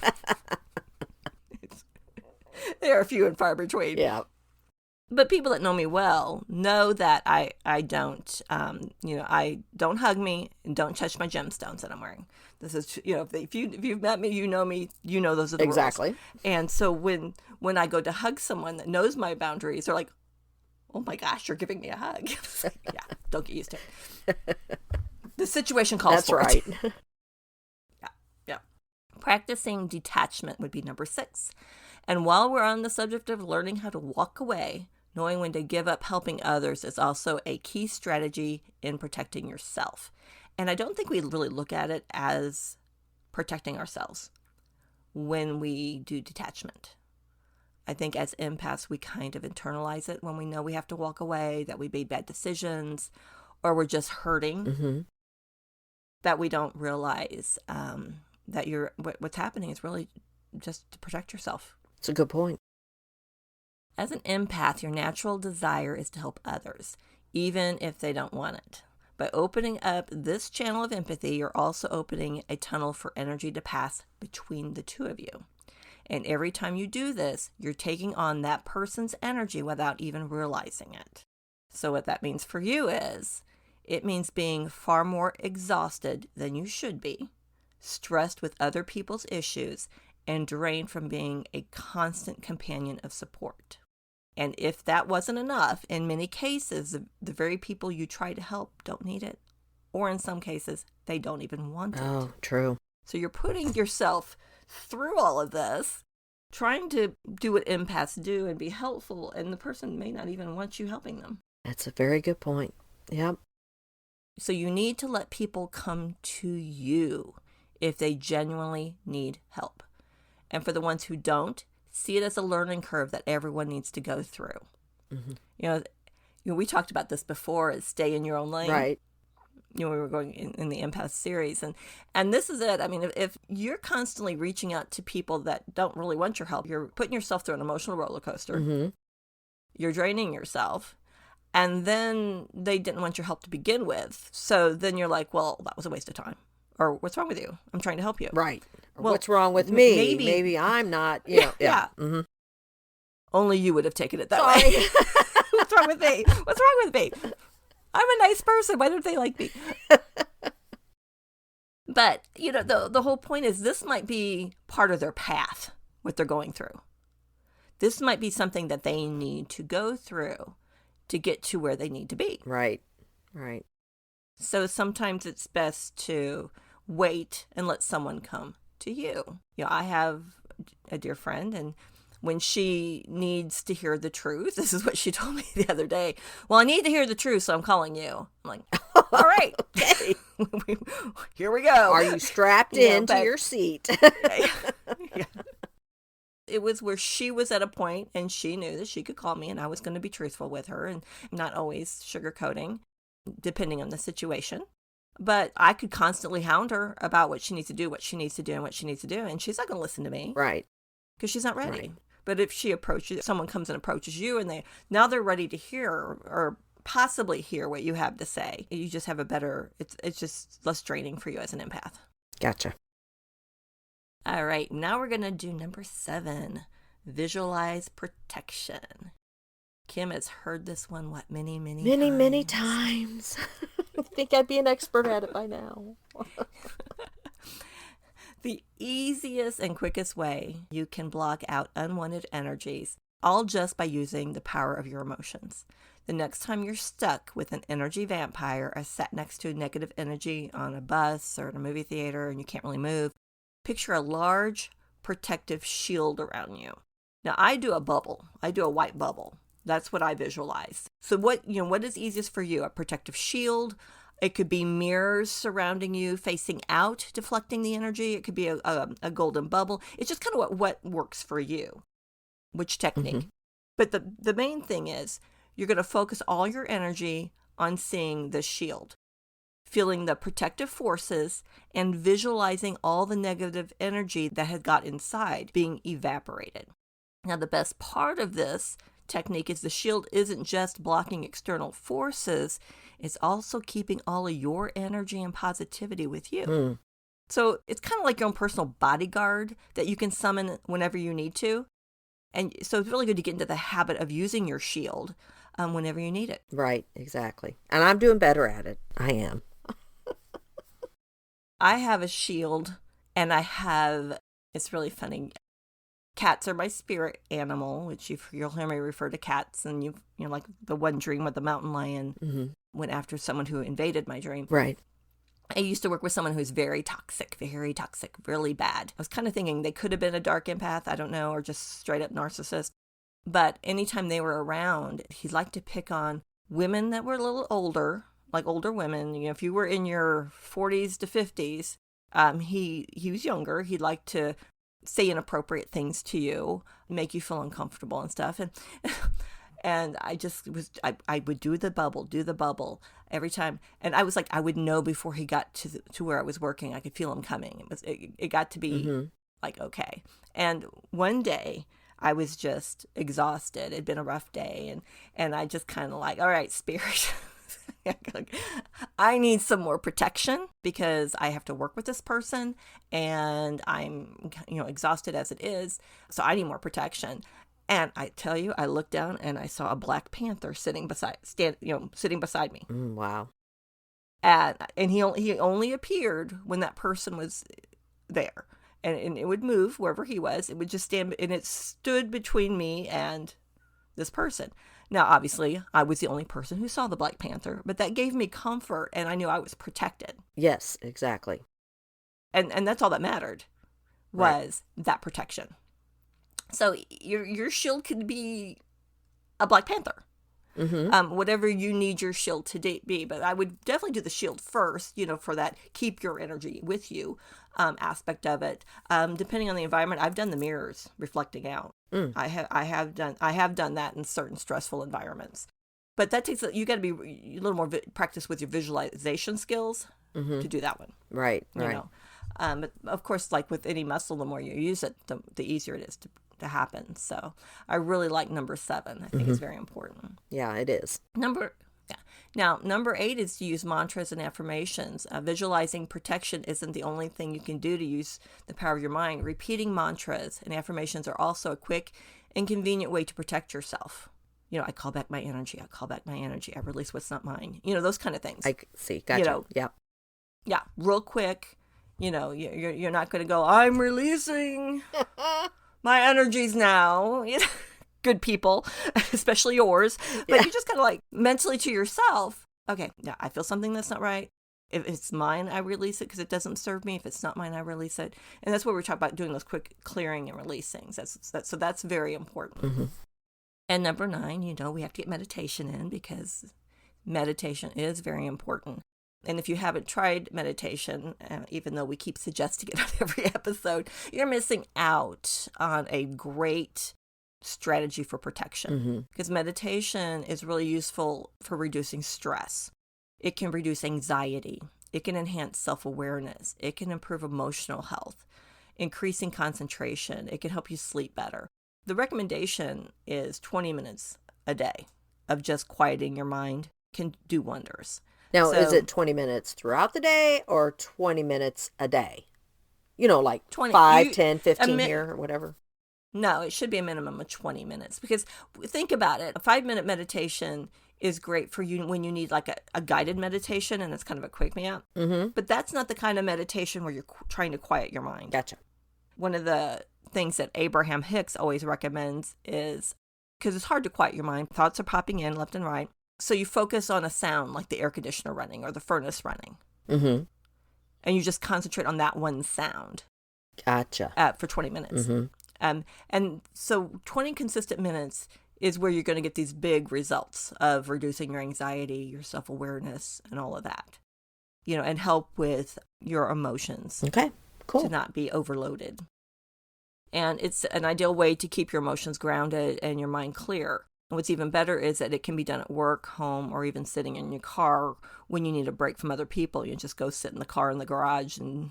They are few and far between. Yeah. But people that know me well know that I don't, I don't hug me and don't touch my gemstones that I'm wearing. This is, if you've met me, you know me, you know those are the rules. Exactly. And so when I go to hug someone that knows my boundaries, they're like, oh my gosh, you're giving me a hug. Yeah, don't get used to it. The situation calls for it. That's right. Yeah. Practicing detachment would be number 6. And while we're on the subject of learning how to walk away, knowing when to give up helping others is also a key strategy in protecting yourself. And I don't think we really look at it as protecting ourselves when we do detachment. I think as empaths, we kind of internalize it when we know we have to walk away, that we made bad decisions, or we're just hurting, Mm-hmm. that we don't realize that what's happening is really just to protect yourself. It's a good point. As an empath, your natural desire is to help others, even if they don't want it. By opening up this channel of empathy, you're also opening a tunnel for energy to pass between the two of you. And every time you do this, you're taking on that person's energy without even realizing it. So what that means for you is, it means being far more exhausted than you should be, stressed with other people's issues, and drained from being a constant companion of support. And if that wasn't enough, in many cases, the very people you try to help don't need it. Or in some cases, they don't even want it. Oh, true. So you're putting yourself through all of this, trying to do what empaths do and be helpful, and the person may not even want you helping them. That's a very good point. Yep. So you need to let people come to you if they genuinely need help. And for the ones who don't, see it as a learning curve that everyone needs to go through. Mm-hmm. We talked about this before, is stay in your own lane. Right. We were going in the Empath series. And this is it. I mean, if you're constantly reaching out to people that don't really want your help, you're putting yourself through an emotional roller coaster. Mm-hmm. You're draining yourself. And then they didn't want your help to begin with. So then you're like, well, that was a waste of time. Or what's wrong with you? I'm trying to help you. Right. Well, what's wrong with me? Maybe I'm not, Yeah. Mm-hmm. Only you would have taken it that way. What's wrong with me? What's wrong with me? I'm a nice person. Why don't they like me? But, the whole point is this might be part of their path, what they're going through. This might be something that they need to go through to get to where they need to be. Right. Right. So sometimes it's best to wait and let someone come to you. I have a dear friend, and when she needs to hear the truth, this is what she told me the other day. Well, I need to hear the truth, so I'm calling you. I'm like, all right. Okay. Here we go. Are you strapped into your seat? Yeah. It was where she was at a point and she knew that she could call me and I was going to be truthful with her and not always sugarcoating, depending on the situation. But I could constantly hound her about what she needs to do, and what she needs to do. And she's not going to listen to me. Right. Because she's not ready. Right. But if someone comes and approaches you and they're ready to hear or possibly hear what you have to say, you just have it's just less draining for you as an empath. Gotcha. All right, now we're going to do number 7, visualize protection. Kim has heard this one, many times? Many times. I think I'd be an expert at it by now. The easiest and quickest way you can block out unwanted energies, all just by using the power of your emotions. The next time you're stuck with an energy vampire or sat next to a negative energy on a bus or in a movie theater and you can't really move, picture a large protective shield around you. Now, I do a bubble. I do a white bubble. That's what I visualize. So what is easiest for you? A protective shield. It could be mirrors surrounding you, facing out, deflecting the energy. It could be a golden bubble. It's just kind of what works for you, which technique. Mm-hmm. But the main thing is you're going to focus all your energy on seeing the shield, feeling the protective forces, and visualizing all the negative energy that had got inside being evaporated. Now, the best part of this technique is the shield isn't just blocking external forces, it's also keeping all of your energy and positivity with you. Mm. So it's kind of like your own personal bodyguard that you can summon whenever you need to. And so it's really good to get into the habit of using your shield whenever you need it. Right, exactly. And I'm doing better at it. I am. I have a shield, and it's really funny. Cats are my spirit animal, which you'll hear me refer to cats, and like the one dream with the mountain lion went after someone who invaded my dream. Right. I used to work with someone who's very toxic, really bad. I was kind of thinking they could have been a dark empath, I don't know, or just straight up narcissist. But anytime they were around, he liked to pick on women that were a little older, like older women. If you were in your 40s to 50s, he was younger. He liked to say inappropriate things to you, make you feel uncomfortable and stuff. And I would do the bubble every time. And I was like, I would know before he got to where I was working. I could feel him coming. It got to be like, okay. And one day I was just exhausted. It'd been a rough day. And I just kind of like, all right, spirit, I need some more protection because I have to work with this person and I'm, exhausted as it is. So I need more protection. And I tell you, I looked down and I saw a black panther sitting beside me. Wow. And he only appeared when that person was there, and it would move wherever he was. It would just stand, and it stood between me and this person. Now, obviously, I was the only person who saw the black panther, but that gave me comfort, and I knew I was protected. Yes, exactly. And that's all that mattered, was that protection. So your shield could be a black panther, whatever you need your shield to be. But I would definitely do the shield first, for that keep your energy with you aspect of it. Depending on the environment, I've done the mirrors reflecting out. I have done that in certain stressful environments. But that takes you got to be a little more practice with your visualization skills to do that one. Right. But of course, like with any muscle, the more you use it, the easier it is to happen. So I really like number 7. I think it's very important. Yeah, it is. Number 8 is to use mantras and affirmations. Visualizing protection isn't the only thing you can do to use the power of your mind. Repeating mantras and affirmations are also a quick and convenient way to protect yourself. I call back my energy. I release what's not mine. Those kind of things. I see. Gotcha. Yeah. Real quick. You're not going to go, I'm releasing my energies now. Good people, especially yours. But you just kind of like mentally to yourself, okay, yeah, I feel something that's not right. If it's mine, I release it because it doesn't serve me. If it's not mine, I release it. And that's what we're talking about, doing those quick clearing and releasings. So that's very important. And number 9, we have to get meditation in because meditation is very important. And if you haven't tried meditation, even though we keep suggesting it on every episode, you're missing out on a great strategy for protection. Because meditation is really useful for reducing stress. It can reduce anxiety. It can enhance self-awareness. It can improve emotional health, increasing concentration. It can help you sleep better. The recommendation is 20 minutes a day of just quieting your mind can do wonders. Now, is it 20 minutes throughout the day or 20 minutes a day? Like 5, 10, 15 here or whatever. No, it should be a minimum of 20 minutes because think about it. A 5-minute meditation is great for you when you need like a guided meditation and it's kind of a quick me out. But that's not the kind of meditation where you're trying to quiet your mind. Gotcha. One of the things that Abraham Hicks always recommends is, because it's hard to quiet your mind, thoughts are popping in left and right. So you focus on a sound like the air conditioner running or the furnace running. And you just concentrate on that one sound. Gotcha. For 20 minutes. And so 20 consistent minutes is where you're going to get these big results of reducing your anxiety, your self-awareness, and all of that. And help with your emotions. Okay, cool. To not be overloaded. And it's an ideal way to keep your emotions grounded and your mind clear. And what's even better is that it can be done at work, home, or even sitting in your car when you need a break from other people. You just go sit in the car in the garage and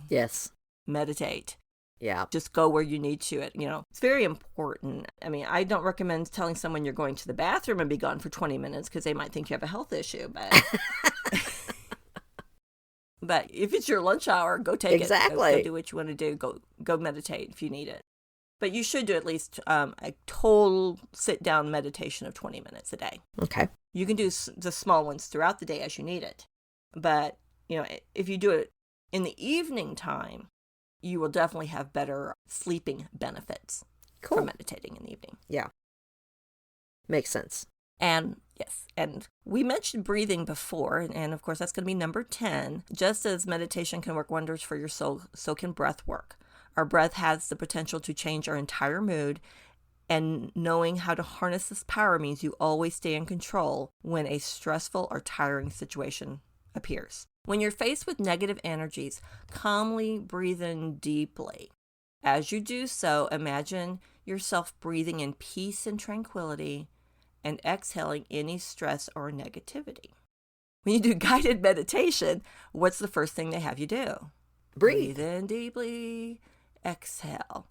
meditate. Yeah. Just go where you need to. It's very important. I mean, I don't recommend telling someone you're going to the bathroom and be gone for 20 minutes because they might think you have a health issue. But but if it's your lunch hour, go take it. Go do what you want to do. Go meditate if you need it. But you should do at least a total sit-down meditation of 20 minutes a day. Okay. You can do the small ones throughout the day as you need it. But, if you do it in the evening time, you will definitely have better sleeping benefits from meditating in the evening. Yeah. Makes sense. And yes, and we mentioned breathing before, and of course that's going to be number 10. Just as meditation can work wonders for your soul, so can breath work. Our breath has the potential to change our entire mood, and knowing how to harness this power means you always stay in control when a stressful or tiring situation appears. When you're faced with negative energies, calmly breathe in deeply. As you do so, imagine yourself breathing in peace and tranquility and exhaling any stress or negativity. When you do guided meditation, what's the first thing they have you do? Breathe in deeply, exhale.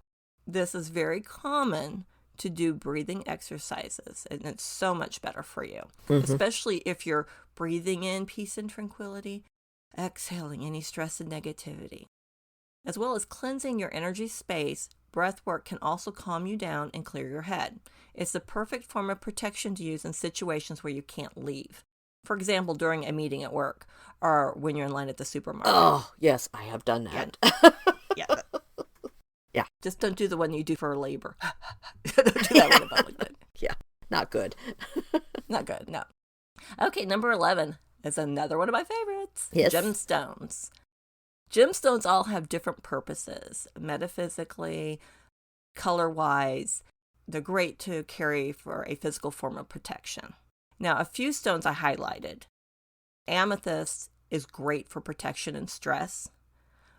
This is very common to do breathing exercises, and it's so much better for you, especially if you're breathing in peace and tranquility, exhaling any stress and negativity. As well as cleansing your energy space, breath work can also calm you down and clear your head. It's the perfect form of protection to use in situations where you can't leave. For example, during a meeting at work or when you're in line at the supermarket. Oh, yes, I have done that. Yeah. Yeah. Just don't do the one you do for labor. Don't do that one in public. Then. Yeah, not good. Not good, no. Okay, number 11 is another one of my favorites. Yes. Gemstones. Gemstones all have different purposes. Metaphysically, color-wise, they're great to carry for a physical form of protection. Now, a few stones I highlighted. Amethyst is great for protection and stress.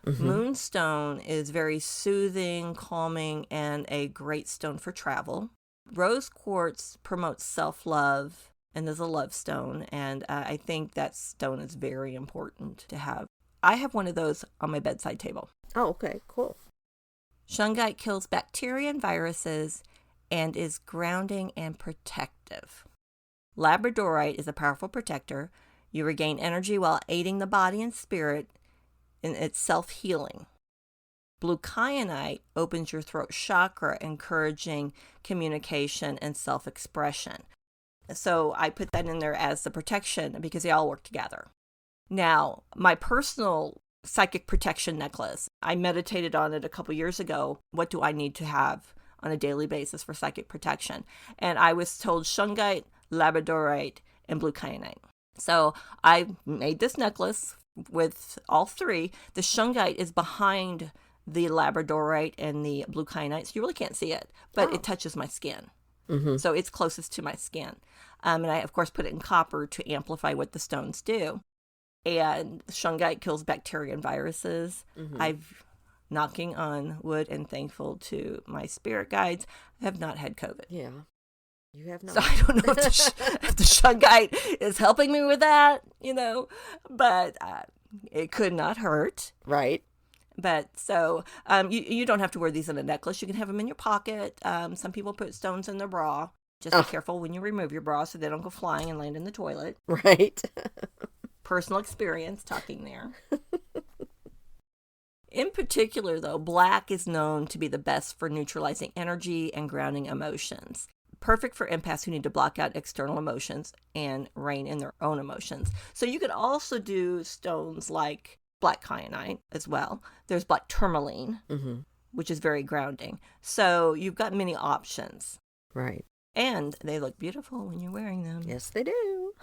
Moonstone is very soothing, calming, and a great stone for travel. Rose quartz promotes self-love and is a love stone, and I think that stone is very important to have. I have one of those on my bedside table. Oh, okay, cool. Shungite kills bacteria and viruses and is grounding and protective. Labradorite is a powerful protector. You regain energy while aiding the body and spirit in its self-healing. Blue kyanite opens your throat chakra, encouraging communication and self-expression. So I put that in there as the protection because they all work together. Now, my personal psychic protection necklace, I meditated on it a couple years ago. What do I need to have on a daily basis for psychic protection? And I was told shungite, labradorite, and blue kyanite. So I made this necklace with all three. The shungite is behind the labradorite and the blue kyanite, so you really can't see it, but it touches my skin. So it's closest to my skin. And I, of course, put it in copper to amplify what the stones do. And shungite kills bacteria and viruses. I've, knocking on wood and thankful to my spirit guides, I have not had COVID. Yeah. You have not. So I don't know if the shungite is helping me with that, but it could not hurt. Right. But so you don't have to wear these in a necklace. You can have them in your pocket. Some people put stones in their bra. Just be careful when you remove your bra so they don't go flying and land in the toilet. Right. Personal experience talking there. In particular, though, black is known to be the best for neutralizing energy and grounding emotions. Perfect for empaths who need to block out external emotions and rein in their own emotions. So you could also do stones like black kyanite as well. There's black tourmaline, which is very grounding. So you've got many options. Right. And they look beautiful when you're wearing them. Yes, they do.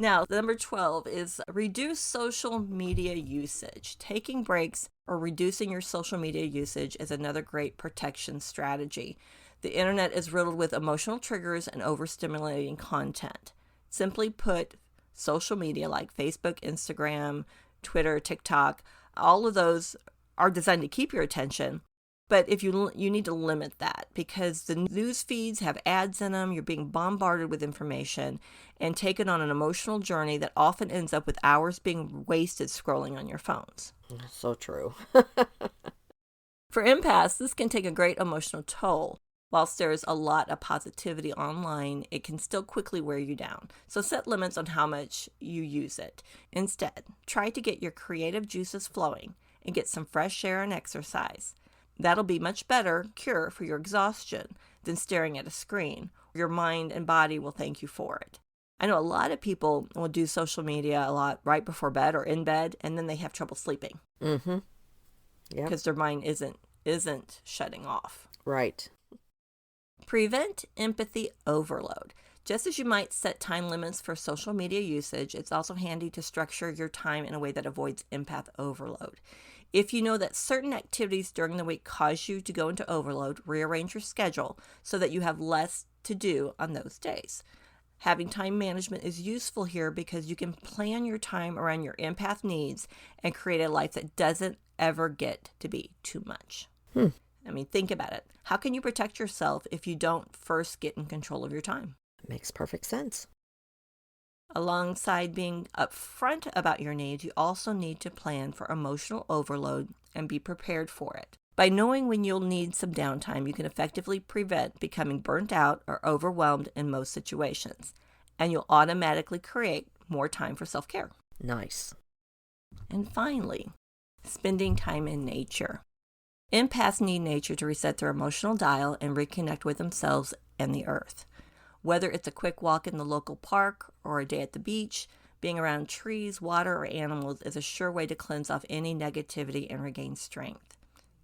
Now, number 12 is reduce social media usage. Taking breaks or reducing your social media usage is another great protection strategy. The internet is riddled with emotional triggers and overstimulating content. Simply put, social media like Facebook, Instagram, Twitter, TikTok, all of those are designed to keep your attention. But if you need to limit that because the news feeds have ads in them, you're being bombarded with information and taken on an emotional journey that often ends up with hours being wasted scrolling on your phones. So true. For empaths, this can take a great emotional toll. Whilst there is a lot of positivity online, it can still quickly wear you down. So set limits on how much you use it. Instead, try to get your creative juices flowing and get some fresh air and exercise. That'll be much better cure for your exhaustion than staring at a screen. Your mind and body will thank you for it. I know a lot of people will do social media a lot right before bed or in bed, and then they have trouble sleeping. Mm-hmm. Yeah. Because their mind isn't shutting off. Right. Prevent empathy overload. Just as you might set time limits for social media usage, it's also handy to structure your time in a way that avoids empath overload. If you know that certain activities during the week cause you to go into overload, rearrange your schedule so that you have less to do on those days. Having time management is useful here because you can plan your time around your empath needs and create a life that doesn't ever get to be too much. I mean, think about it. How can you protect yourself if you don't first get in control of your time? It makes perfect sense. Alongside being upfront about your needs, you also need to plan for emotional overload and be prepared for it. By knowing when you'll need some downtime, you can effectively prevent becoming burnt out or overwhelmed in most situations, and you'll automatically create more time for self-care. Nice. And finally, spending time in nature. Empaths need nature to reset their emotional dial and reconnect with themselves and the earth. Whether it's a quick walk in the local park or a day at the beach, being around trees, water, or animals is a sure way to cleanse off any negativity and regain strength.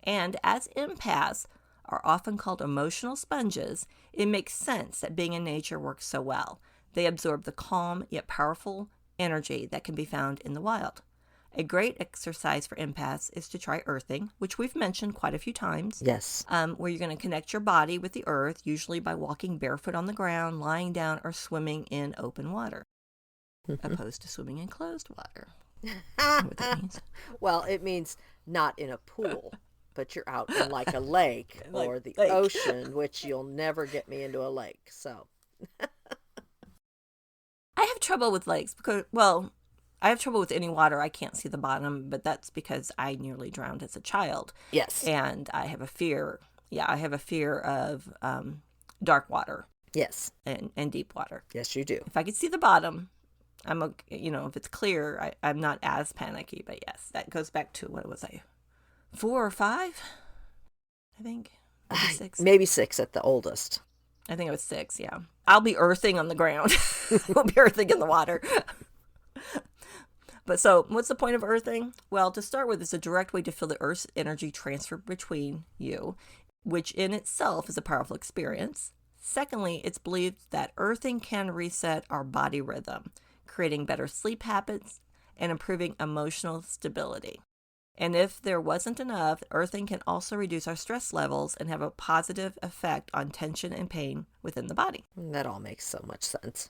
And as empaths are often called emotional sponges, it makes sense that being in nature works so well. They absorb the calm yet powerful energy that can be found in the wild. A great exercise for empaths is to try earthing, which we've mentioned quite a few times. Yes. Where you're going to connect your body with the earth, usually by walking barefoot on the ground, lying down, or swimming in open water, opposed to swimming in closed water. You know what that means? Well, it means not in a pool, but you're out in like a lake Like or the lake. ocean, which you'll never get me into a lake. So I have trouble with lakes because, well, I have trouble with any water. I can't see the bottom, but that's because I nearly drowned as a child. yes. And I have a fear. Yeah, I have a fear of dark water Yes. and deep water. Yes, you do. If I could see the bottom, I'm okay. If it's clear, I'm not as panicky. But yes, that goes back to, what was I, 4 or 5? I think. Maybe 6. Maybe 6 at the oldest. I think it was 6, yeah. I'll be earthing on the ground. We'll be earthing in the water. But so, what's the point of earthing? Well, to start with, it's a direct way to feel the Earth's energy transfer between you, which in itself is a powerful experience. Secondly, it's believed that earthing can reset our body rhythm, creating better sleep habits and improving emotional stability. And if there wasn't enough, earthing can also reduce our stress levels and have a positive effect on tension and pain within the body. That all makes so much sense.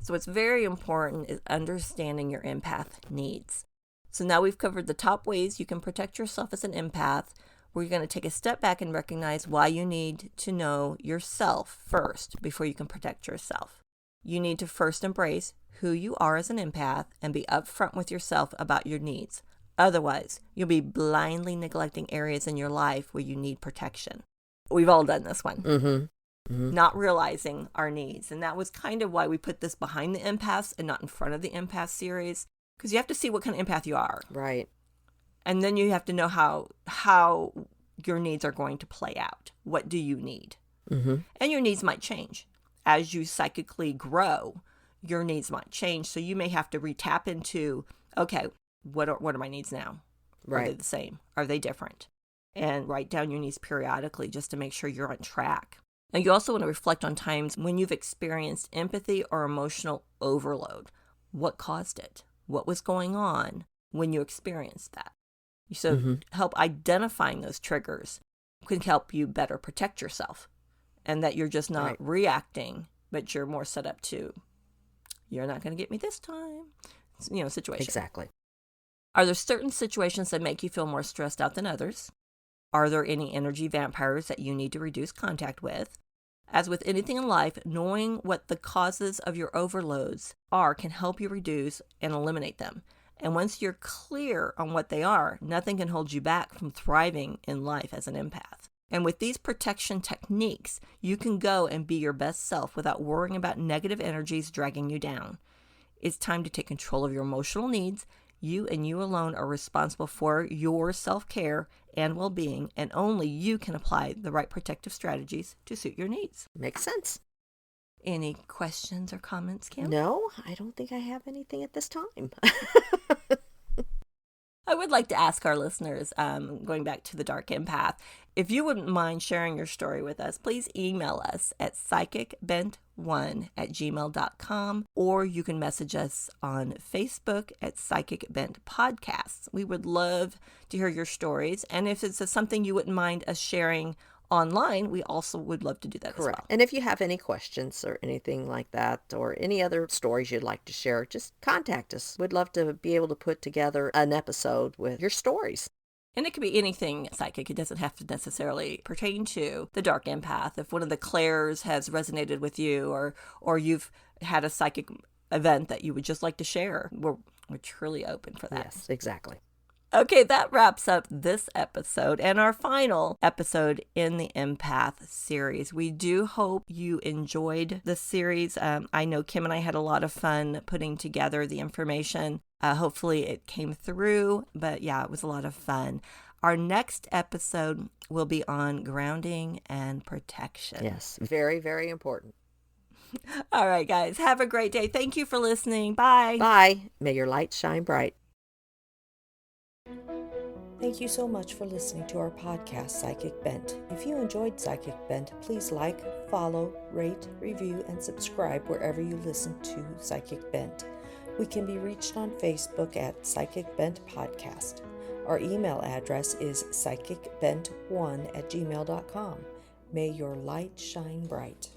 So what's very important is understanding your empath needs. So now we've covered the top ways you can protect yourself as an empath. We're going to take a step back and recognize why you need to know yourself first before you can protect yourself. You need to first embrace who you are as an empath and be upfront with yourself about your needs. Otherwise, you'll be blindly neglecting areas in your life where you need protection. We've all done this one. Mm-hmm. Not realizing our needs. And that was kind of why we put this behind the empaths and not in front of the empath series, because you have to see what kind of empath you are. Right. And then you have to know how your needs are going to play out. What do you need? Mm-hmm. And your needs might change. As you psychically grow, your needs might change. So you may have to re-tap into, okay, what are my needs now? Right. Are they the same? Are they different? And write down your needs periodically just to make sure you're on track. And you also want to reflect on times when you've experienced empathy or emotional overload. What caused it? What was going on when you experienced that? So help identifying those triggers can help you better protect yourself, and that you're just not reacting, but you're more set up to, you're not going to get me this time, situation. Exactly. Are there certain situations that make you feel more stressed out than others? Are there any energy vampires that you need to reduce contact with? As with anything in life, knowing what the causes of your overloads are can help you reduce and eliminate them. And once you're clear on what they are, nothing can hold you back from thriving in life as an empath. And with these protection techniques, you can go and be your best self without worrying about negative energies dragging you down. It's time to take control of your emotional needs, You and you alone are responsible for your self-care and well-being, and only you can apply the right protective strategies to suit your needs. Makes sense. Any questions or comments, Kim? No, I don't think I have anything at this time. I would like to ask our listeners, going back to the dark empath, if you wouldn't mind sharing your story with us, please email us at psychicbent1@gmail.com, or you can message us on Facebook at PsychicBent Podcasts. We would love to hear your stories, and if it's something you wouldn't mind us sharing online, we also would love to do that Correct. as well. And if you have any questions or anything like that, or any other stories you'd like to share, just contact us. We'd love to be able to put together an episode with your stories. And it could be anything psychic. It doesn't have to necessarily pertain to the dark empath. If one of the clairs has resonated with you, or you've had a psychic event that you would just like to share, we're truly open for that. Yes, exactly. Okay, that wraps up this episode and our final episode in the Empath series. We do hope you enjoyed the series. I know Kim and I had a lot of fun putting together the information. Hopefully it came through, but yeah, it was a lot of fun. Our next episode will be on grounding and protection. Yes, very, very important. All right, guys, have a great day. Thank you for listening. Bye. Bye. May your light shine bright. Thank you so much for listening to our podcast, Psychic Bent. If you enjoyed Psychic Bent, please like, follow, rate, review, and subscribe wherever you listen to Psychic Bent. We can be reached on Facebook at Psychic Bent Podcast. Our email address is psychicbent1@gmail.com. May your light shine bright.